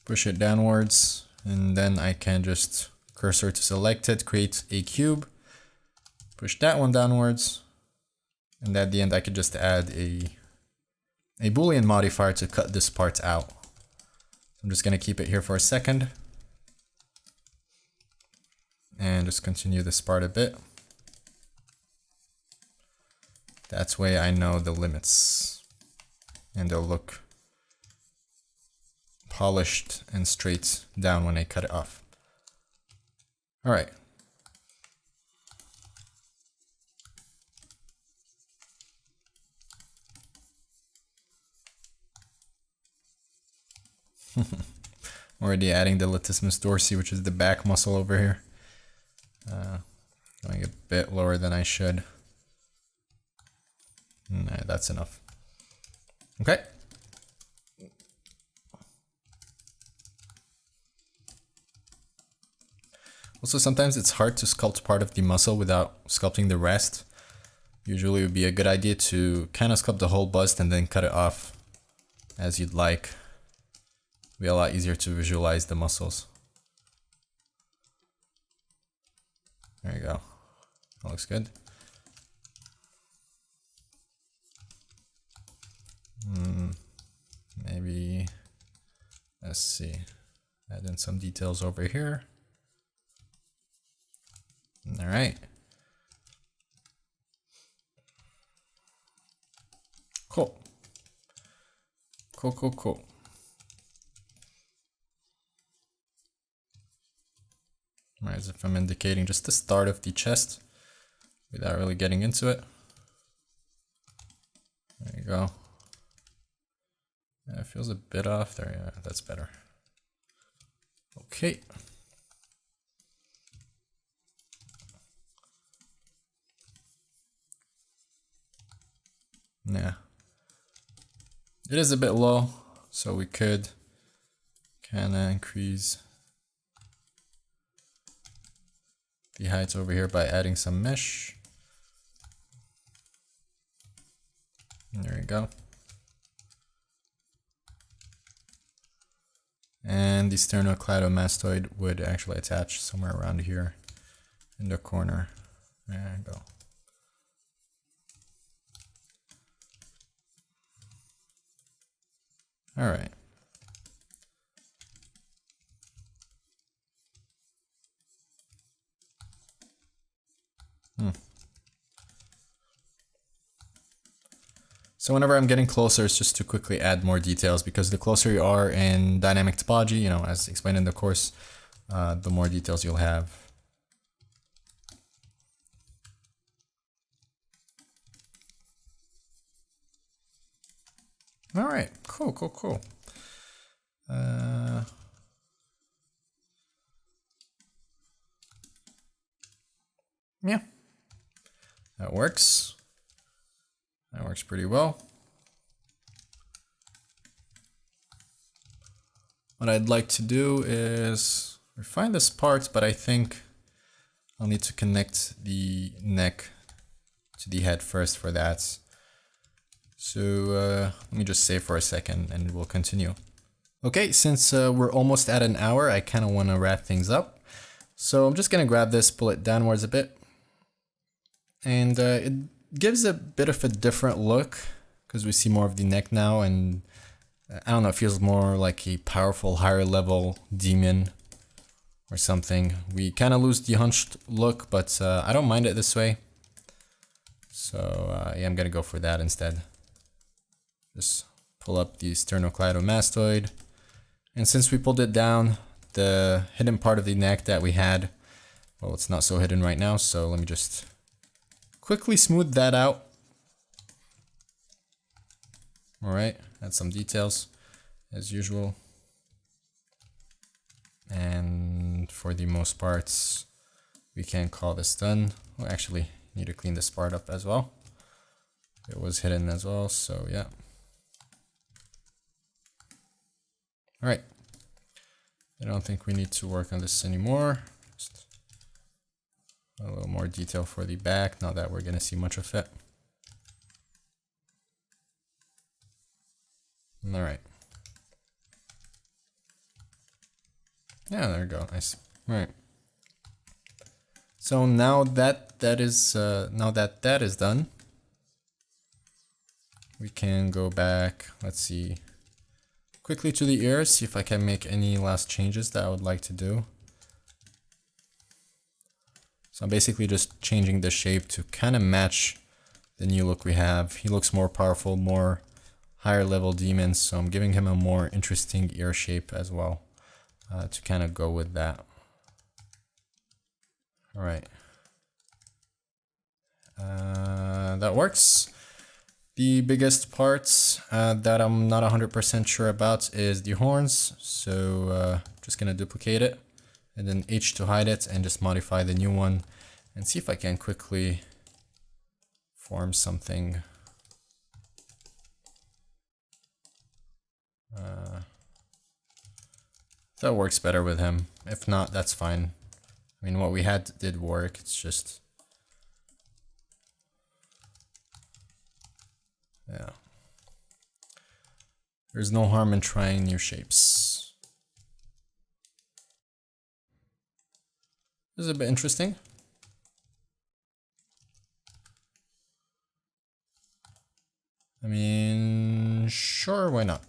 push it downwards, and then I can just cursor to select it, create a cube, push that one downwards, and at the end I could just add a Boolean modifier to cut this part out. I'm just gonna keep it here for a second and just continue this part a bit. That way I know the limits and they'll look polished and straight down when I cut it off. All right. Already adding the latissimus dorsi, which is the back muscle over here. Going a bit lower than I should. Nah, that's enough. Okay. Also, sometimes it's hard to sculpt part of the muscle without sculpting the rest. Usually it would be a good idea to kind of sculpt the whole bust and then cut it off as you'd like. It'd be a lot easier to visualize the muscles. There you go. That looks good. Maybe, let's see, add in some details over here. All right. Cool. Cool. As if I'm indicating just the start of the chest without really getting into it. There you go. Yeah, it feels a bit off there. Yeah, that's better. Okay. Yeah. It is a bit low, so we could kind of increase the height over here by adding some mesh. There you go. And the sternocleidomastoid would actually attach somewhere around here in the corner. There you go. All right. So whenever I'm getting closer, it's just to quickly add more details, because the closer you are in dynamic topology, you know, as explained in the course, the more details you'll have. All right, cool. Yeah, that works. That works pretty well. What I'd like to do is refine this part, but I think I'll need to connect the neck to the head first for that. So let me just save for a second and we'll continue. Okay, since we're almost at an hour, I kind of want to wrap things up. So I'm just going to grab this, pull it downwards a bit. And it gives a bit of a different look because we see more of the neck now, and I don't know, it feels more like a powerful higher level demon or something. We kind of lose the hunched look, but I don't mind it this way. So yeah, I'm gonna go for that instead. Just pull up the sternocleidomastoid, and since we pulled it down, the hidden part of the neck that we had, well, it's not so hidden right now, so let me just quickly smooth that out. All right, add some details as usual. And for the most parts, we can call this done. We actually need to clean this part up as well. It was hidden as well, so yeah. All right, I don't think we need to work on this anymore. Just A little more detail for the back, not that we're gonna see much of it. All right. Yeah, there we go. Nice. All right. So now that that is done, we can go back. Let's see, quickly to the ears. See if I can make any last changes that I would like to do. So I'm basically just changing the shape to kind of match the new look we have. He looks more powerful, more higher level demons. So I'm giving him a more interesting ear shape as well to kind of go with that. All right. That works. The biggest parts that I'm not 100% sure about is the horns. So just gonna duplicate it and then H to hide it and just modify the new one and see if I can quickly form something. That works better with him. If not, that's fine. I mean, what we had did work. It's just, yeah. There's no harm in trying new shapes. This is a bit interesting. I mean, sure, why not?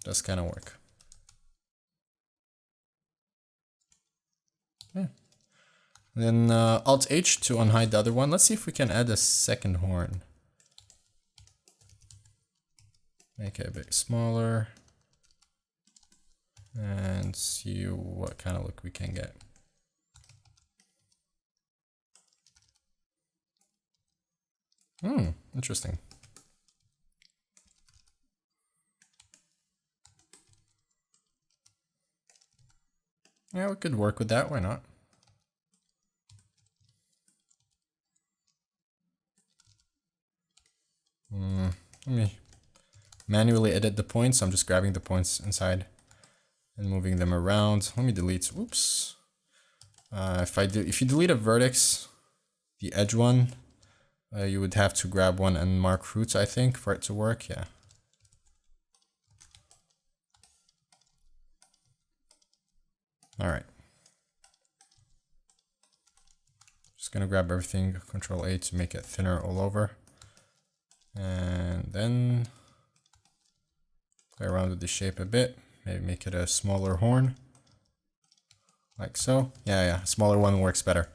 Does kind of work. Yeah. And then Alt H to unhide the other one. Let's see if we can add a second horn. Make it a bit smaller. And see what kind of look we can get. Interesting. Yeah, we could work with that. Why not? Let me manually edit the points. I'm just grabbing the points inside and moving them around. Let me delete. Oops. If you delete a vertex, the edge one, you would have to grab one and mark roots, I think, for it to work. Yeah. All right. Just gonna grab everything, Control A to make it thinner all over. And then play around with the shape a bit. Maybe make it a smaller horn. Like so. Yeah, a smaller one works better.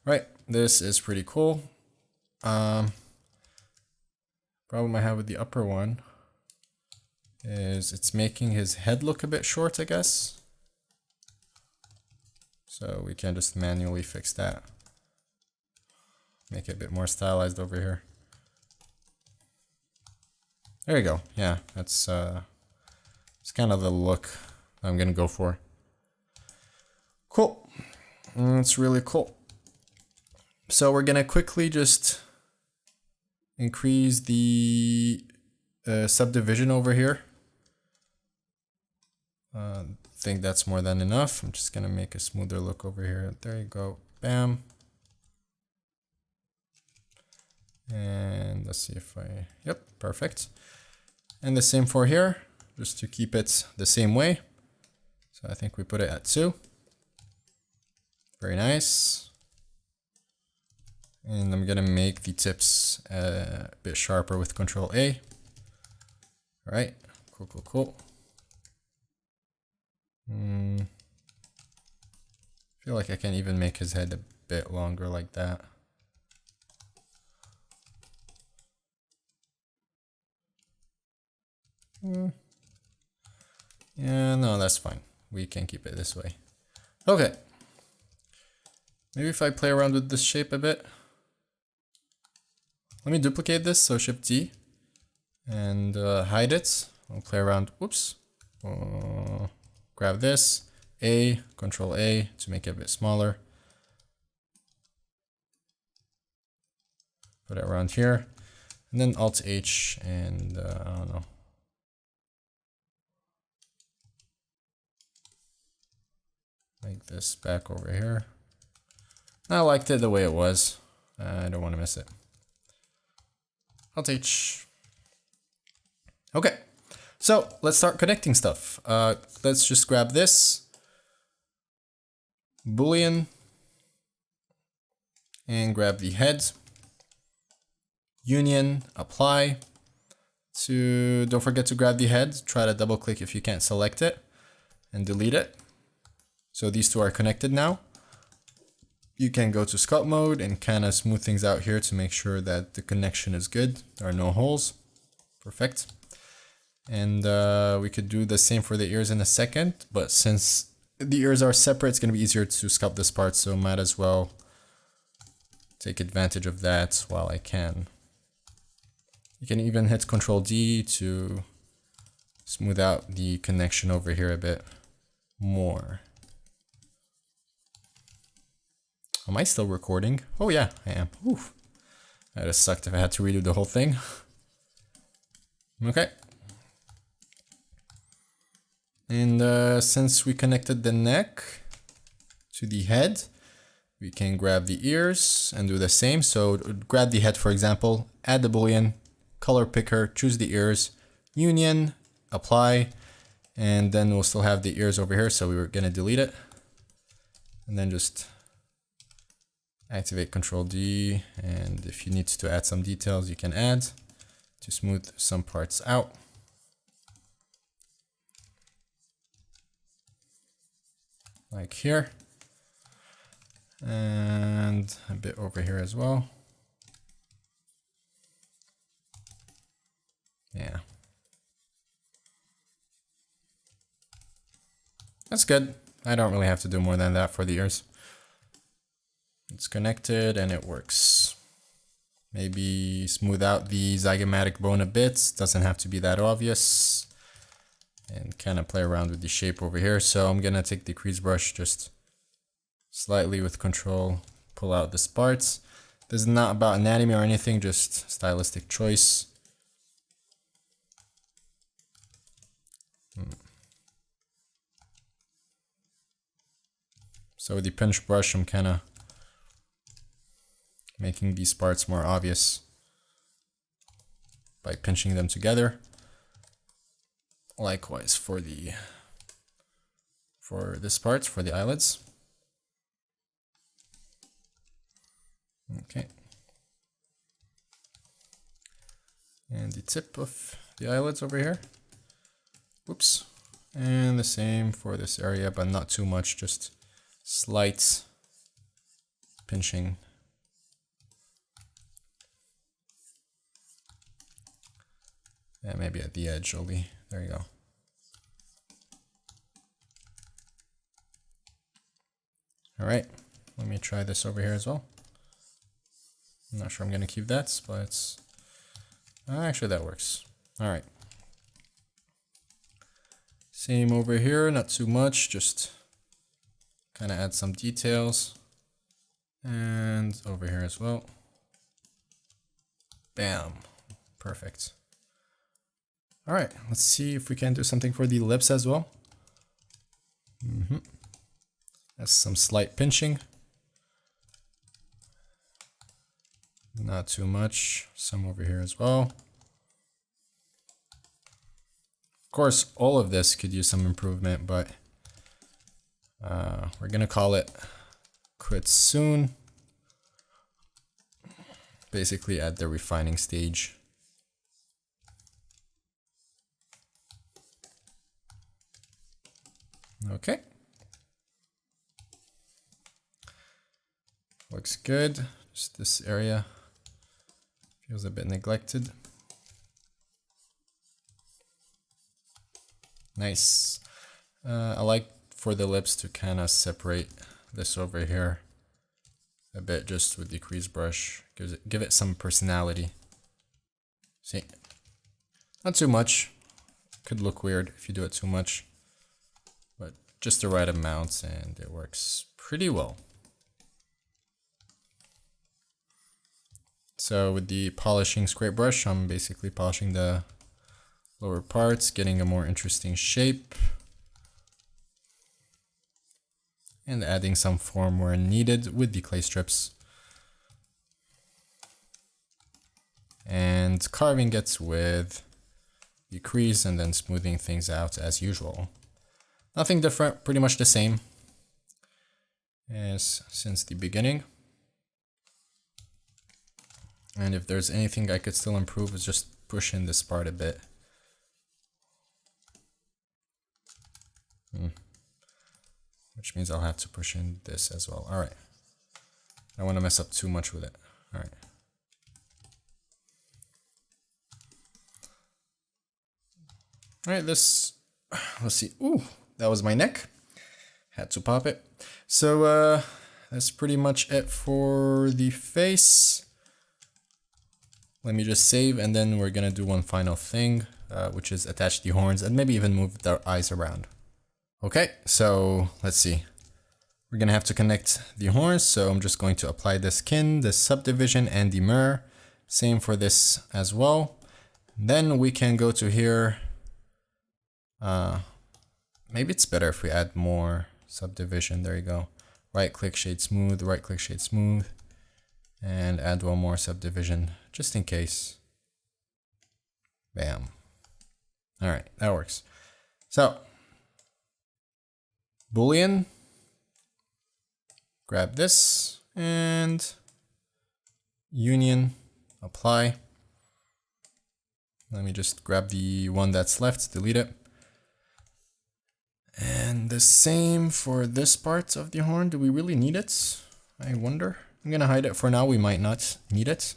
Right, this is pretty cool. Problem I have with the upper one is it's making his head look a bit short, I guess. So we can just manually fix that. Make it a bit more stylized over here. There you go. Yeah, that's it's kind of the look I'm gonna go for. Cool. It's really cool. So we're gonna quickly just increase the subdivision over here. I think that's more than enough. I'm just gonna make a smoother look over here. There you go. Bam. And let's see if yep, perfect. And the same for here, just to keep it the same way. So I think we put it at 2. Very nice. And I'm gonna make the tips a bit sharper with Control A. All right, cool. I feel like I can even make his head a bit longer like that. Yeah, no, that's fine. We can keep it this way. Okay. Maybe if I play around with this shape a bit. Let me duplicate this, so Shift D and hide it. I'll play around. Whoops. Grab this, Control A to make it a bit smaller. Put it around here, and then Alt H and I don't know. Make this back over here. I liked it the way it was. I don't want to miss it. I'll teach. Okay, so let's start connecting stuff. Let's just grab this Boolean and grab the head, union, apply. Don't forget to grab the head. Try to double click if you can't select it and delete it. So these two are connected now. You can go to sculpt mode and kind of smooth things out here to make sure that the connection is good. There are no holes. Perfect. And we could do the same for the ears in a second, but since the ears are separate, it's going to be easier to sculpt this part, so might as well take advantage of that while I can. You can even hit Ctrl D to smooth out the connection over here a bit more. Am I still recording? Oh yeah, I am. Oof. That would sucked if I had to redo the whole thing. Okay. And since we connected the neck to the head, we can grab the ears and do the same. So grab the head, for example, add the Boolean, color picker, choose the ears, union, apply, and then we'll still have the ears over here. So we were going to delete it and then just activate Ctrl D. And if you need to add some details, you can add to smooth some parts out. Like here, and a bit over here as well. Yeah. That's good. I don't really have to do more than that for the ears. It's connected and it works. Maybe smooth out the zygomatic bone a bit. Doesn't have to be that obvious. And kind of play around with the shape over here. So I'm gonna take the crease brush just slightly with control, pull out this part. This is not about anatomy or anything, just stylistic choice. So with the pinch brush, I'm kind of making these parts more obvious by pinching them together. Likewise for this part, for the eyelids. Okay. And the tip of the eyelids over here. Whoops. And the same for this area, but not too much, just slight pinching. And maybe at the edge only. There you go. All right, let me try this over here as well. I'm not sure I'm gonna keep that, but actually that works. All right. Same over here, not too much, just kind of add some details. And over here as well. Bam, perfect. All right, let's see if we can do something for the lips as well. That's some slight pinching. Not too much, some over here as well. Of course, all of this could use some improvement, but we're gonna call it quits soon. Basically at the refining stage. Okay. Looks good. Just this area feels a bit neglected. Nice. I like for the lips to kind of separate this over here a bit just with the crease brush. Give it some personality. See? Not too much. Could look weird if you do it too much. But just the right amount and it works pretty well. So with the polishing scrape brush, I'm basically polishing the lower parts, getting a more interesting shape. and adding some form where needed with the clay strips. And carving it with the crease and then smoothing things out as usual. Nothing different, pretty much the same as since the beginning. And if there's anything I could still improve, is just push in this part a bit. Which means I'll have to push in this as well. All right. I don't want to mess up too much with it. All right. All right, let's see. Ooh, that was my neck. Had to pop it. So that's pretty much it for the face. Let me just save, and then we're gonna do one final thing, which is attach the horns and maybe even move their eyes around. Okay, so let's see. We're gonna have to connect the horns, so I'm just going to apply the skin, the subdivision, and the mirror. Same for this as well. Then we can go to here. Maybe it's better if we add more subdivision. There you go. Right click, shade smooth, right click, shade smooth, and add one more subdivision just in case. Bam. All right, that works. So, Boolean, grab this and union, apply. Let me just grab the one that's left, delete it. And the same for this part of the horn. Do we really need it? I wonder. I'm gonna hide it for now. We might not need it.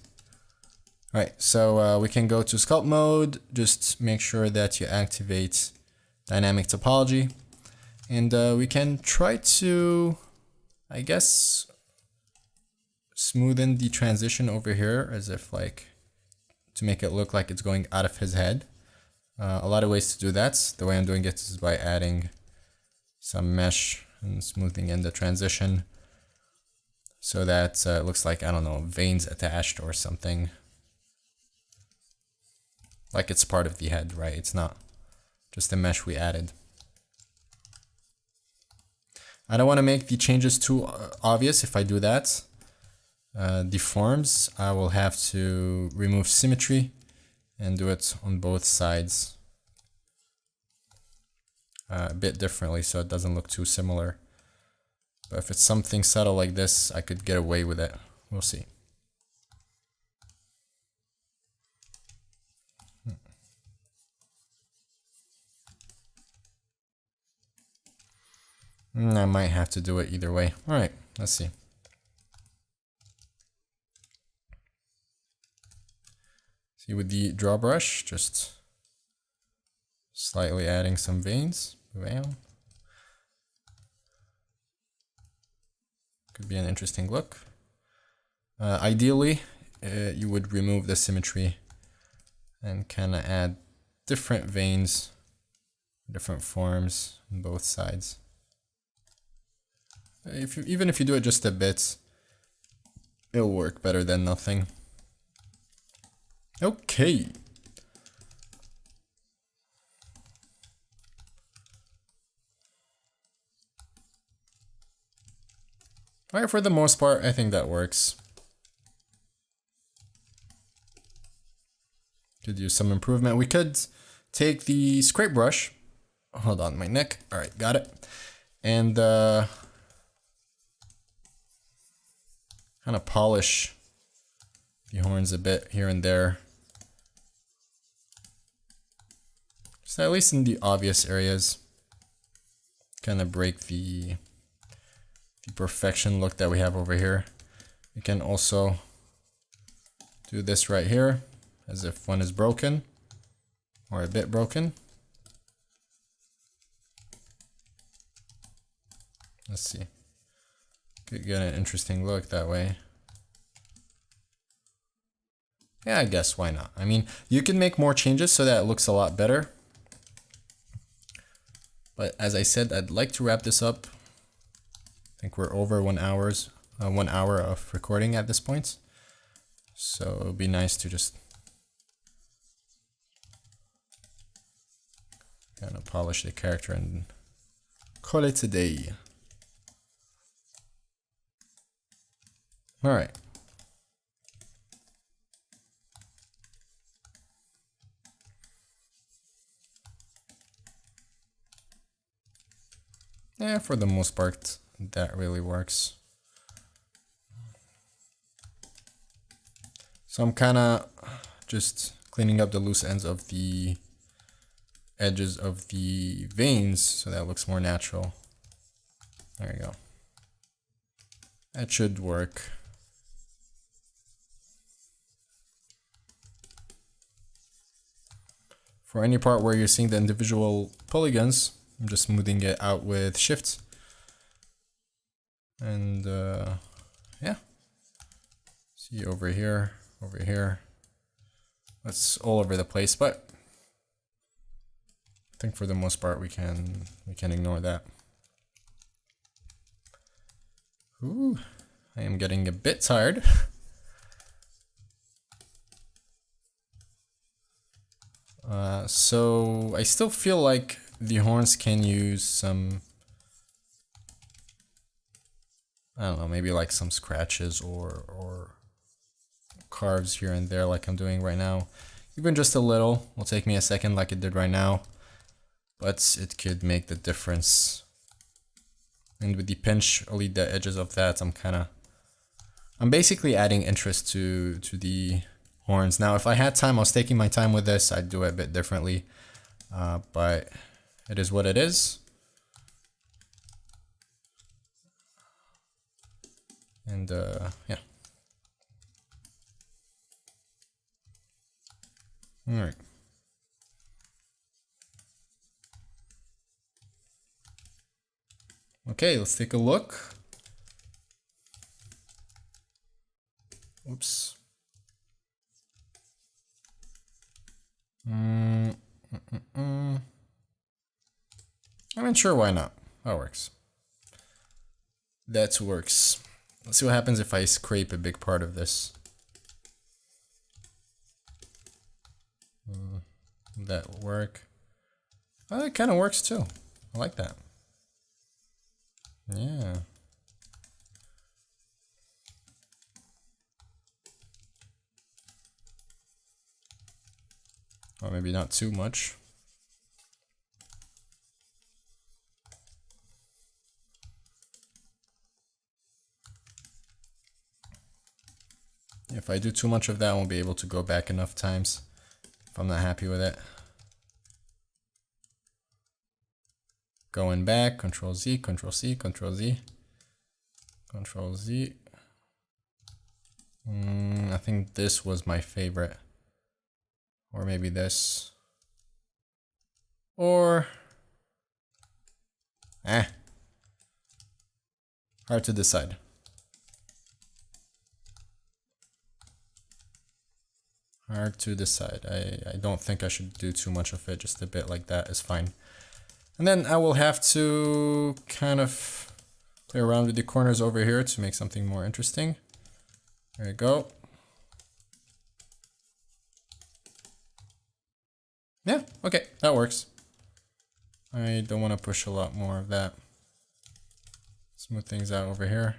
All right, so we can go to sculpt mode. Just make sure that you activate dynamic topology. And we can try to, I guess, smoothen the transition over here as if like, to make it look like it's going out of his head. A lot of ways to do that. The way I'm doing it is by adding some mesh and smoothing in the transition so that it looks like, I don't know, veins attached or something. Like it's part of the head, right? It's not just a mesh we added. I don't want to make the changes too obvious if I do that. The forms, I will have to remove symmetry and do it on both sides a bit differently so it doesn't look too similar. But if it's something subtle like this, I could get away with it. We'll see. I might have to do it either way. All right, let's see. See, with the draw brush, just slightly adding some veins. Bam. Could be an interesting look. Ideally, you would remove the symmetry and kind of add different veins, different forms on both sides. Even if you do it just a bit, it'll work better than nothing. Okay. Alright, for the most part, I think that works. Could use some improvement. We could take the scrape brush. Hold on, my neck. Alright, got it. And kind of polish the horns a bit here and there. So at least in the obvious areas. Kind of break the perfection look that we have over here. You can also do this right here as if one is broken or a bit broken. Let's see. Could get an interesting look that way. Yeah, I guess why not? I mean, you can make more changes so that it looks a lot better. But as I said, I'd like to wrap this up. I think we're over 1 hour of recording at this point. So it would be nice to just kind of polish the character and call it a day. All right. Yeah, for the most part, that really works. So I'm kind of just cleaning up the loose ends of the edges of the veins so that looks more natural. There you go. That should work. For any part where you're seeing the individual polygons, I'm just smoothing it out with Shift. And yeah. See over here, over here. That's all over the place, but I think for the most part we can ignore that. Ooh, I am getting a bit tired. So I still feel like the horns can use some, I don't know, maybe like some scratches or carves here and there like I'm doing right now. Even just a little will take me a second like it did right now, but it could make the difference. And with the pinch, only the edges of that, I'm basically adding interest to the horns. Now, if I had time, I was taking my time with this, I'd do it a bit differently, but it is what it is. And yeah. All right. Okay, let's take a look. Oops. I'm not sure why not. That works. That works. Let's see what happens if I scrape a big part of this. That will work. Oh, that kind of works too. I like that. Yeah. Or maybe not too much. If I do too much of that, I won't be able to go back enough times if I'm not happy with it. Going back, Control Z, Control C, Control Z, Control Z. I think this was my favorite. Or maybe this. Or... hard to decide. Hard to decide. I don't think I should do too much of it. Just a bit like that is fine. And then I will have to kind of play around with the corners over here to make something more interesting. There you go. Yeah, okay, that works. I don't want to push a lot more of that. Smooth things out over here.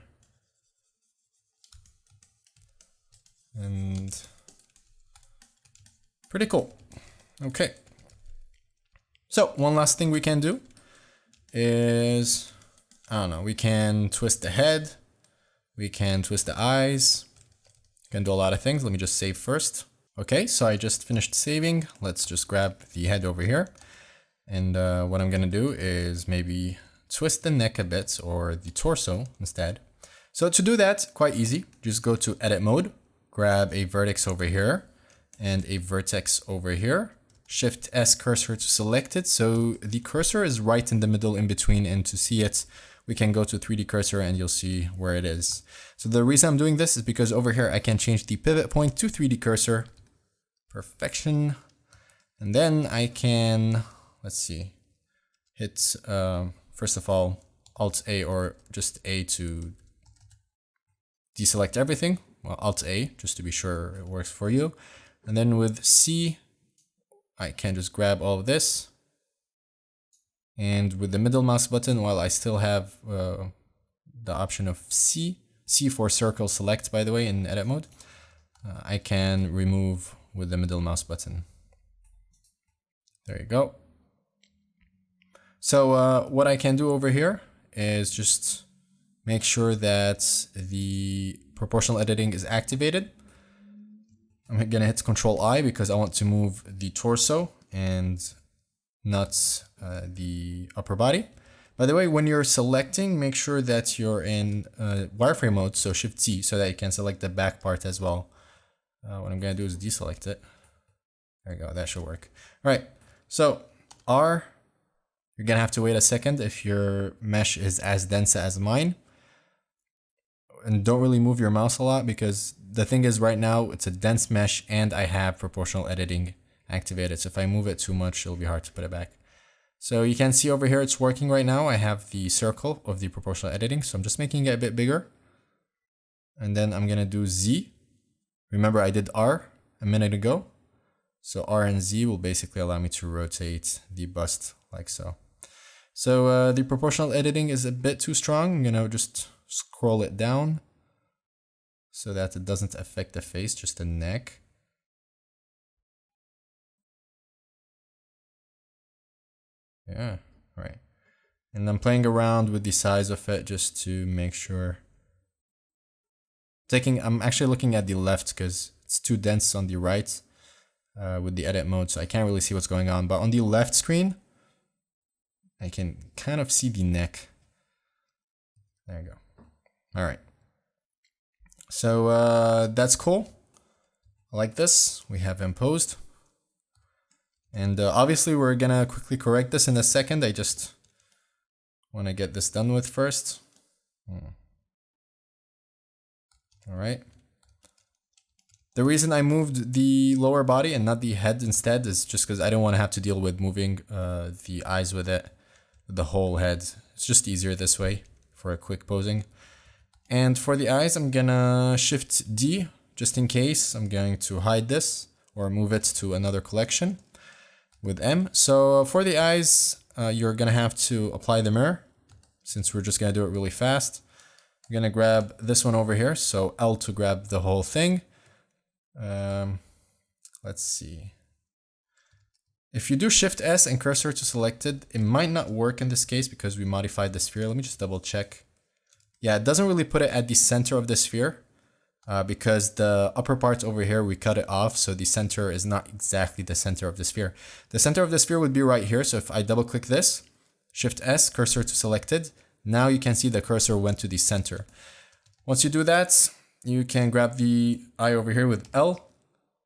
And pretty cool. Okay. So one last thing we can do is, I don't know, we can twist the head, we can twist the eyes, can do a lot of things. Let me just save first. Okay, so I just finished saving. Let's just grab the head over here. And what I'm gonna do is maybe twist the neck a bit, or the torso instead. So to do that, quite easy. Just go to edit mode, grab a vertex over here and a vertex over here. Shift S cursor to select it. So the cursor is right in the middle in between, and to see it, we can go to 3D cursor and you'll see where it is. So the reason I'm doing this is because over here I can change the pivot point to 3D cursor. Perfection. And then I can, let's see, hit, first of all, Alt A or just A to deselect everything. Well, Alt A, just to be sure it works for you. And then with C, I can just grab all of this. And with the middle mouse button, while I still have the option of C, C for circle select, by the way, in edit mode. I can remove with the middle mouse button. There you go. So what I can do over here is just make sure that the proportional editing is activated. I'm gonna hit Control I because I want to move the torso and not the upper body. By the way, when you're selecting, make sure that you're in wireframe mode, so Shift Z, so that you can select the back part as well. What I'm gonna do is deselect it. There you go, that should work. All right, so R, you're gonna have to wait a second if your mesh is as dense as mine. And don't really move your mouse a lot because the thing is right now it's a dense mesh and I have proportional editing activated. So if I move it too much, it'll be hard to put it back. So you can see over here it's working right now. I have the circle of the proportional editing. So I'm just making it a bit bigger. And then I'm gonna do Z. Remember I did R a minute ago. So R and Z will basically allow me to rotate the bust like so. So the proportional editing is a bit too strong. I'm gonna just scroll it down so that it doesn't affect the face, just the neck. Yeah, right. And I'm playing around with the size of it just to make sure. I'm actually looking at the left because it's too dense on the right with the edit mode, so I can't really see what's going on. But on the left screen, I can kind of see the neck. There you go. All right. So that's cool. I like this. We have imposed. And obviously we're gonna quickly correct this in a second. I just want to get this done with first. All right. The reason I moved the lower body and not the head instead is just because I don't want to have to deal with moving the eyes with it, the whole head. It's just easier this way for a quick posing. And for the eyes, I'm gonna Shift D just in case. I'm going to hide this or move it to another collection with M. So for the eyes, you're gonna have to apply the mirror since we're just gonna do it really fast. I'm gonna grab this one over here. So L to grab the whole thing. Let's see. If you do Shift S and cursor to selected, it might not work in this case because we modified the sphere. Let me just double check. Yeah, it doesn't really put it at the center of the sphere because the upper part over here, we cut it off. So the center is not exactly the center of the sphere. The center of the sphere would be right here. So if I double click this, Shift S, cursor to selected, now you can see the cursor went to the center. Once you do that, you can grab the eye over here with L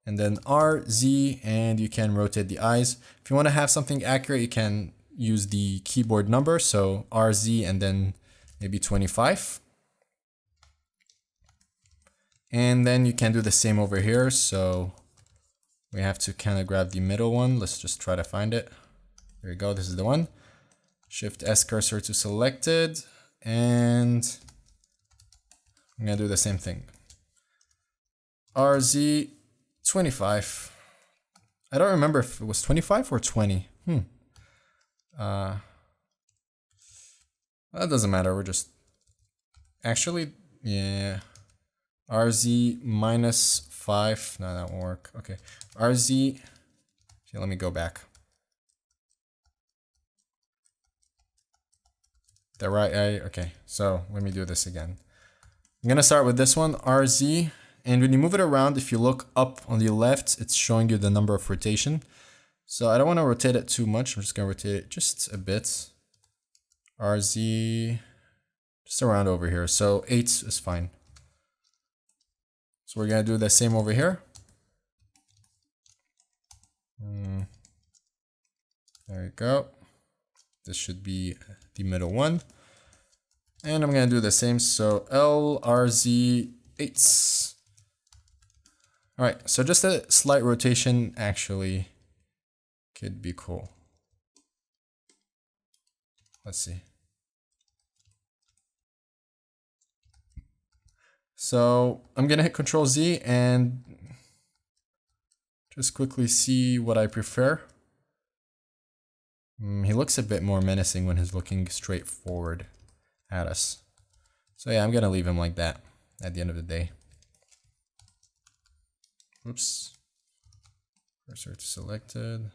and then R, Z, and you can rotate the eyes. If you want to have something accurate, you can use the keyboard number. So R, Z, and then maybe 25. And then you can do the same over here. So we have to kind of grab the middle one. Let's just try to find it. There you go. This is the one. Shift S cursor to selected. And I'm going to do the same thing. RZ 25. I don't remember if it was 25 or 20. That doesn't matter. We're just actually, yeah. RZ minus 5. No, that won't work. Okay. RZ. Okay, let me go back. The right eye. Okay. So let me do this again. I'm going to start with this one, RZ. And when you move it around, if you look up on the left, it's showing you the number of rotation. So I don't want to rotate it too much. I'm just going to rotate it just a bit. RZ, just around over here. So 8 is fine. So we're going to do the same over here. There you go. This should be the middle one. And I'm going to do the same. So L, RZ, 8. All right, so just a slight rotation actually could be cool. Let's see. So I'm gonna hit Control Z and just quickly see what I prefer. He looks a bit more menacing when he's looking straight forward at us. So yeah, I'm gonna leave him like that. at the end of the day. Oops. Cursor to selected.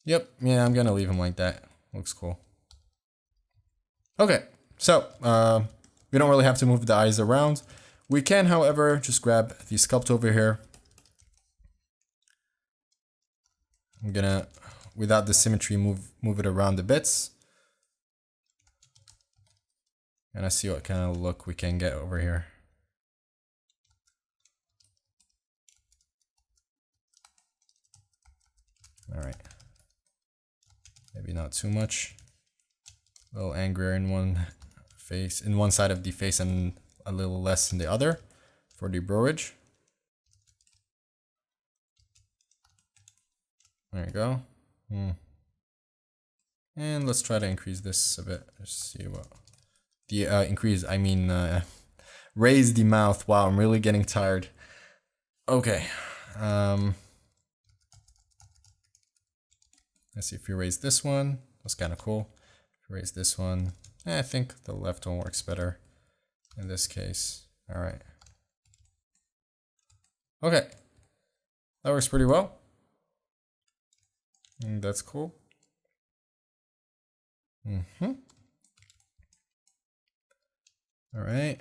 Yep, yeah, I'm gonna leave him like that. Looks cool. Okay, so we don't really have to move the eyes around. We can, however, just grab the sculpt over here. I'm gonna, without the symmetry, move it around a bit. And I see what kind of look we can get over here. All right. Maybe not too much. A little angrier in one face, in one side of the face, and a little less in the other for the browerage. There you go. And let's try to increase this a bit. Just see what the raise the mouth. Wow, I'm really getting tired. Okay. Let's see if you raise this one. That's kind of cool. If you raise this one, I think the left one works better in this case. All right. Okay. That works pretty well. And that's cool. All right.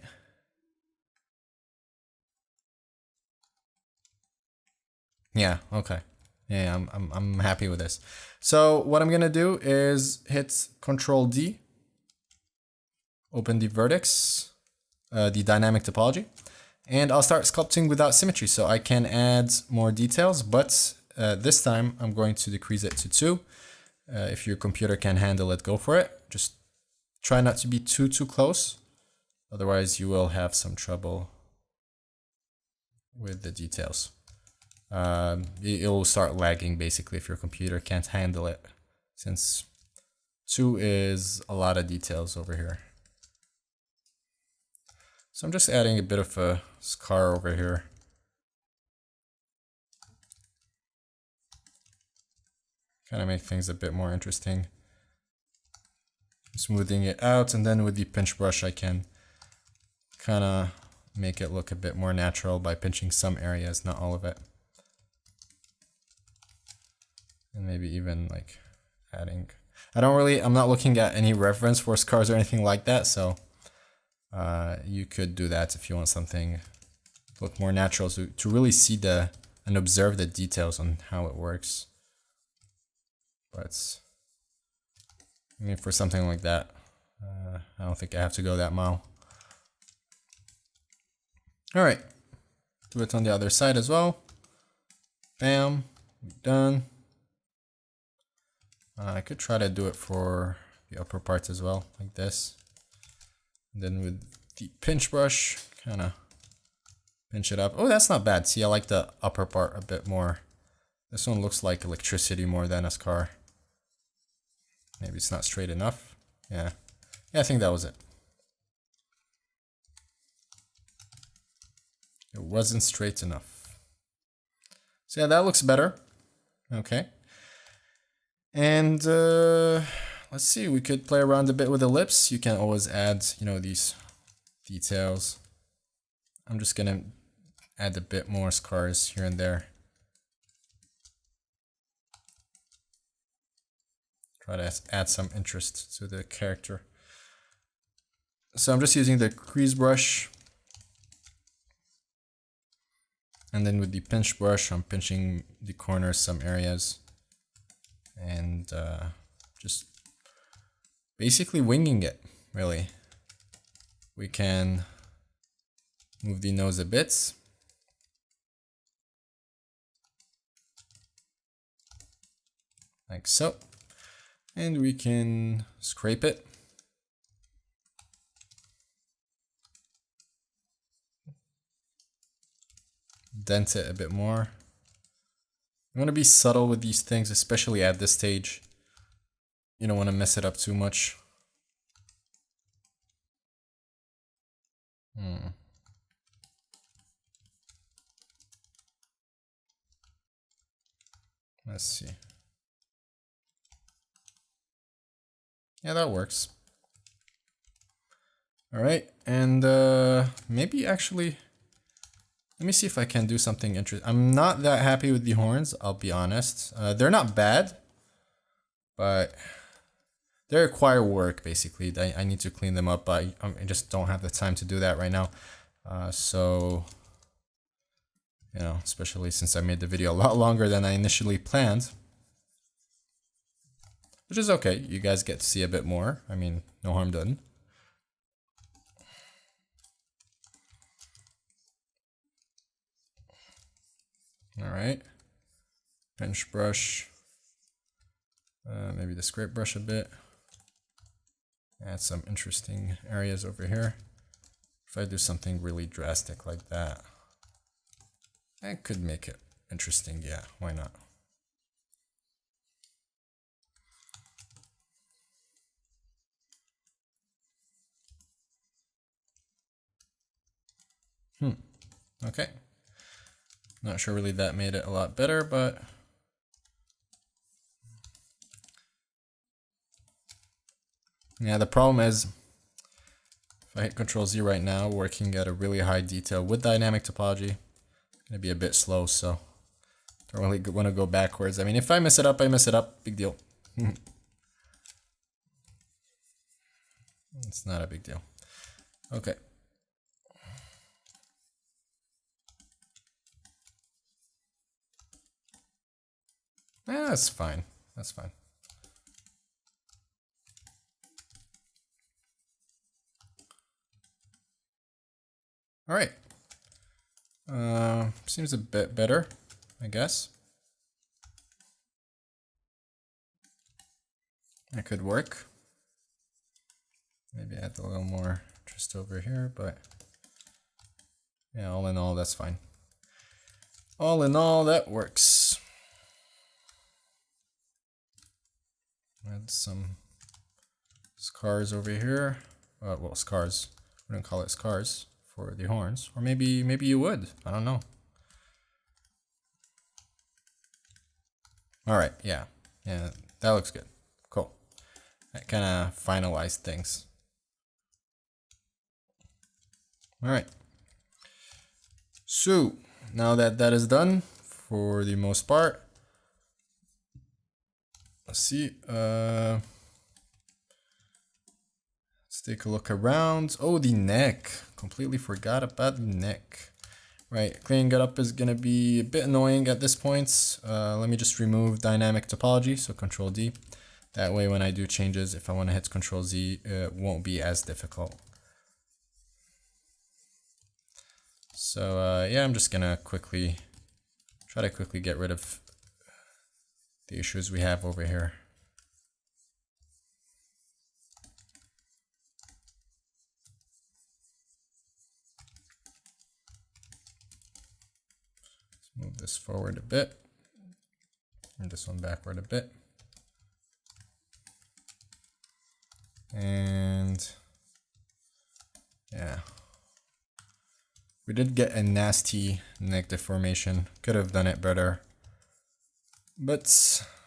Yeah, okay. Yeah, I'm happy with this. So what I'm gonna do is hit Control D, open the vertex, the dynamic topology, and I'll start sculpting without symmetry so I can add more details, but this time I'm going to decrease it to 2. If your computer can handle it, go for it. Just try not to be too close, otherwise you will have some trouble with the details. It will start lagging basically if your computer can't handle it, since 2 is a lot of details over here. So I'm just adding a bit of a scar over here. Kind of make things a bit more interesting. Smoothing it out, and then with the pinch brush I can kind of make it look a bit more natural by pinching some areas, not all of it. And maybe even like adding, I'm not looking at any reference for scars or anything like that, so you could do that if you want something to look more natural, to really see and observe the details on how it works. But I mean, for something like that, I don't think I have to go that mile. All right, do it on the other side as well. Bam, done. I could try to do it for the upper parts as well, like this. And then with the pinch brush, kind of pinch it up. Oh, that's not bad. See, I like the upper part a bit more. This one looks like electricity more than a scar. Maybe it's not straight enough. Yeah, I think that was it. It wasn't straight enough. So yeah, that looks better. Okay. And let's see, we could play around a bit with the lips. You can always add, these details. I'm just gonna add a bit more scars here and there. Try to add some interest to the character. So I'm just using the crease brush. And then with the pinch brush, I'm pinching the corners, some areas. And just basically winging it, really. We can move the nose a bit. Like so. And we can scrape it. Dent it a bit more. You want to be subtle with these things, especially at this stage. You don't want to mess it up too much. Let's see. Yeah, that works. All right, and maybe actually, let me see if I can do something interesting. I'm not that happy with the horns, I'll be honest. They're not bad, but they require work, basically. I need to clean them up, but I just don't have the time to do that right now. So, you know, especially since I made the video a lot longer than I initially planned. Which is okay, you guys get to see a bit more. I mean, no harm done. All right, pinch brush, maybe the scrape brush a bit. Add some interesting areas over here. If I do something really drastic like that, I could make it interesting, yeah, why not? Okay. Not sure really that made it a lot better, but yeah, the problem is if I hit Control Z right now, working at a really high detail with dynamic topology, it's gonna be a bit slow, so don't really want to go backwards. I mean, if I mess it up, I mess it up, big deal. It's not a big deal. Okay. Yeah, that's fine. That's fine. All right. Seems a bit better, I guess. That could work. Maybe add a little more just over here, but yeah, all in all, that's fine. All in all, that works. Add some scars over here. Well, scars. We don't call it scars for the horns, or maybe you would. I don't know. All right, yeah, that looks good. Cool. That kind of finalized things. All right. So now that that is done for the most part, let's see. Let's take a look around. Oh, the neck. Completely forgot about the neck. Right, cleaning it up is gonna be a bit annoying at this point. Let me just remove dynamic topology, so Control D. That way when I do changes, if I wanna hit Control Z, it won't be as difficult. So yeah, I'm just gonna try to quickly get rid of the issues we have over here. Move this forward a bit, and this one backward a bit. And yeah, we did get a nasty neck deformation. Could have done it better, but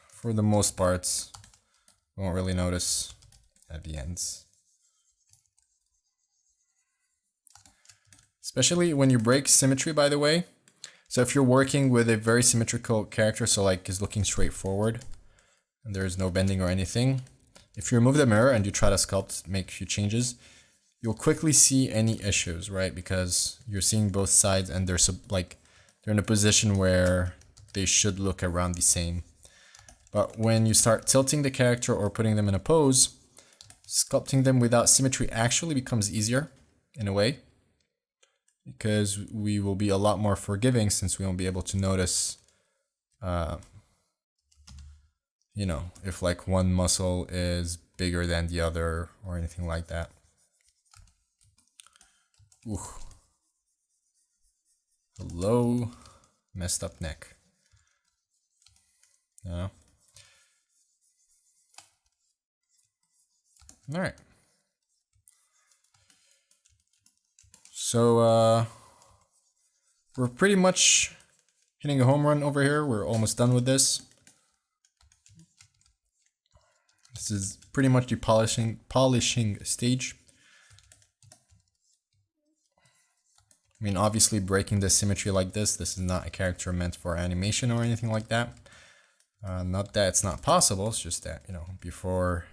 for the most part, we won't really notice at the ends. Especially when you break symmetry, by the way. So if you're working with a very symmetrical character, so like is looking straight forward and there is no bending or anything, if you remove the mirror and you try to sculpt, make a few changes, you'll quickly see any issues, right? Because you're seeing both sides and they're in a position where they should look around the same. But when you start tilting the character or putting them in a pose, sculpting them without symmetry actually becomes easier in a way, because we will be a lot more forgiving since we won't be able to notice, you know, if like one muscle is bigger than the other or anything like that. Ooh. Hello, messed up neck. Yeah. All right. So we're pretty much hitting a home run over here. We're almost done with this. This is pretty much the polishing stage. I mean, obviously breaking the symmetry like this is not a character meant for animation or anything like that. Not that it's not possible, it's just that, you know, before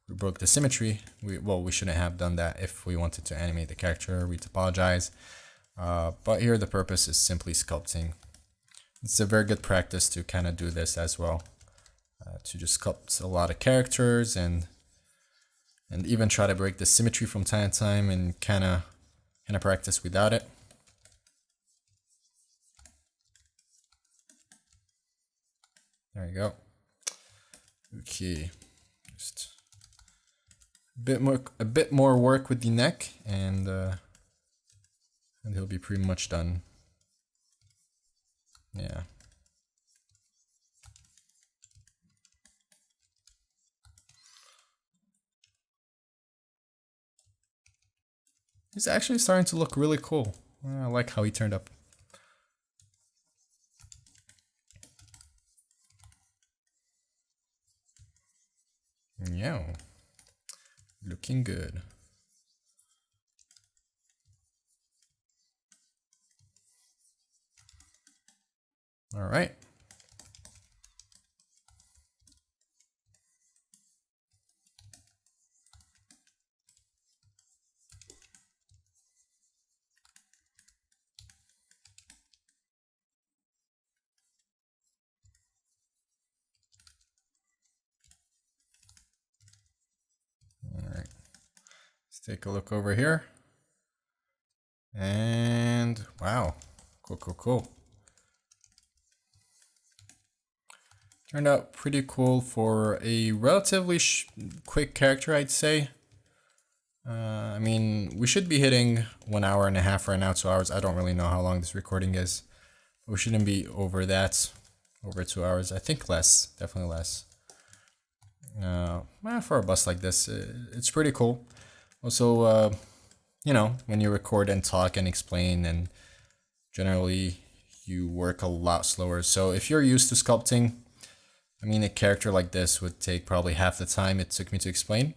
we broke the symmetry, we shouldn't have done that if we wanted to animate the character. We'd apologize. But here the purpose is simply sculpting. It's a very good practice to kind of do this as well. To just sculpt a lot of characters and even try to break the symmetry from time to time and kind of practice without it. There you go. Okay, just a bit more work with the neck, and he'll be pretty much done. Yeah. He's actually starting to look really cool. I like how he turned up. Yeah, looking good. All right. Let's take a look over here. And wow, cool. Turned out pretty cool for a relatively quick character, I'd say. I mean, we should be hitting 1 hour and a half right now, 2 hours. I don't really know how long this recording is. We shouldn't be over that, over 2 hours. I think less, definitely less. For a bus like this, it's pretty cool. Also, you know, when you record and talk and explain, and generally you work a lot slower. So if you're used to sculpting, I mean, a character like this would take probably half the time it took me to explain.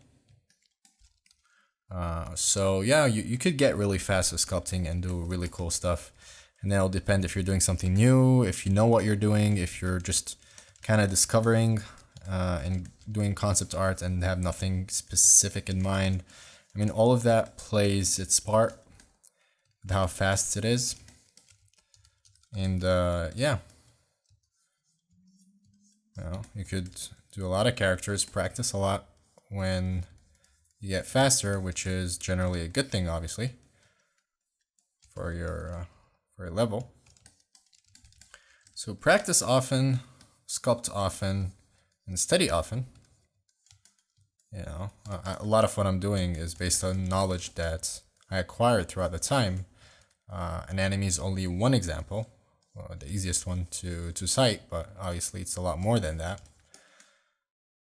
So yeah, you could get really fast with sculpting and do really cool stuff. And that'll depend if you're doing something new, if you know what you're doing, if you're just kind of discovering and doing concept art and have nothing specific in mind. I mean, all of that plays its part with how fast it is. And yeah, well, you could do a lot of characters, practice a lot when you get faster, which is generally a good thing, obviously, for your level. So practice often, sculpt often, and study often. You know, a lot of what I'm doing is based on knowledge that I acquired throughout the time. An anime is only one example, the easiest one to cite, but obviously it's a lot more than that.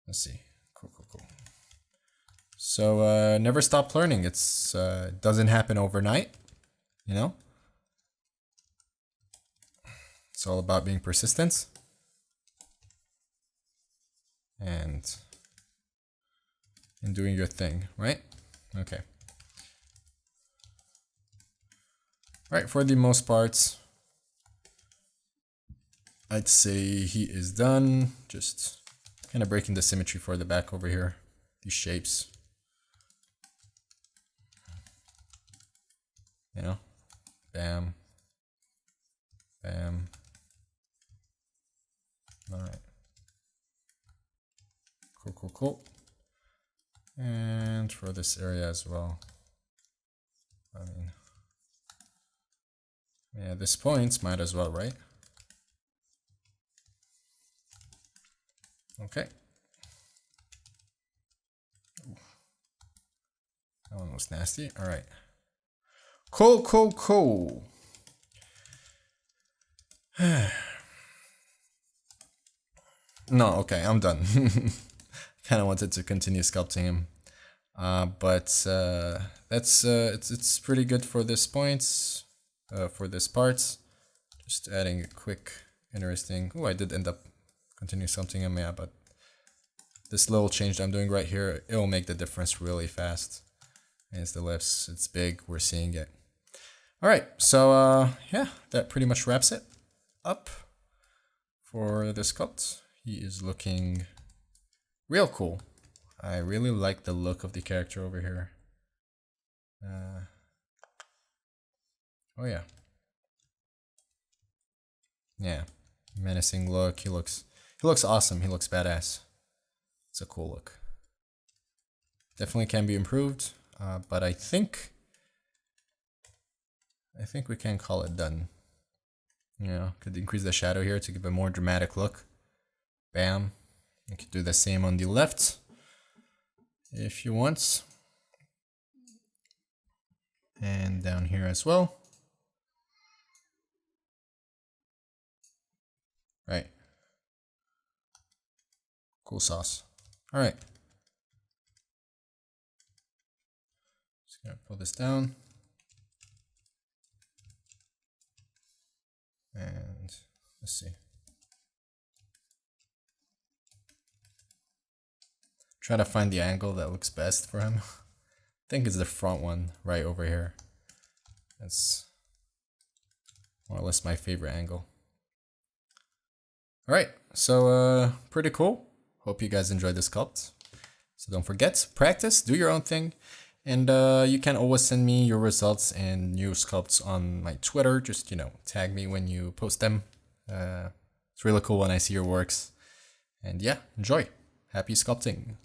Let's see. Cool. So never stop learning. It doesn't happen overnight, you know? It's all about being persistent and doing your thing, right? Okay. Right, for the most part, I'd say he is done. Just kind of breaking the symmetry for the back over here, these shapes. You know, bam, bam. All right. Cool. And for this area as well. I mean, yeah, this point might as well, right? Okay. That one was nasty. All right. Cool. No, okay, I'm done. Kind of wanted to continue sculpting him, but that's it's pretty good for this points, for this part. Just adding a quick, interesting. Oh, I did end up continue sculpting him, yeah, but this little change that I'm doing right here, it will make the difference really fast. And it's the lips, it's big, we're seeing it. All right, so yeah, that pretty much wraps it up for the sculpt. He is looking real cool. I really like the look of the character over here. Oh yeah. Yeah, menacing look. He looks awesome. He looks badass. It's a cool look. Definitely can be improved, but I think we can call it done. You know, could increase the shadow here to give a more dramatic look. Bam. You could do the same on the left if you want. And down here as well. Right. Cool sauce. All right. Just gonna pull this down. And let's see. Try to find the angle that looks best for him. I think it's the front one right over here. That's more or less my favorite angle. All right, so pretty cool. Hope you guys enjoyed the sculpt. So don't forget, practice, do your own thing. And you can always send me your results and new sculpts on my Twitter. Just, you know, tag me when you post them. It's really cool when I see your works. And yeah, enjoy. Happy sculpting.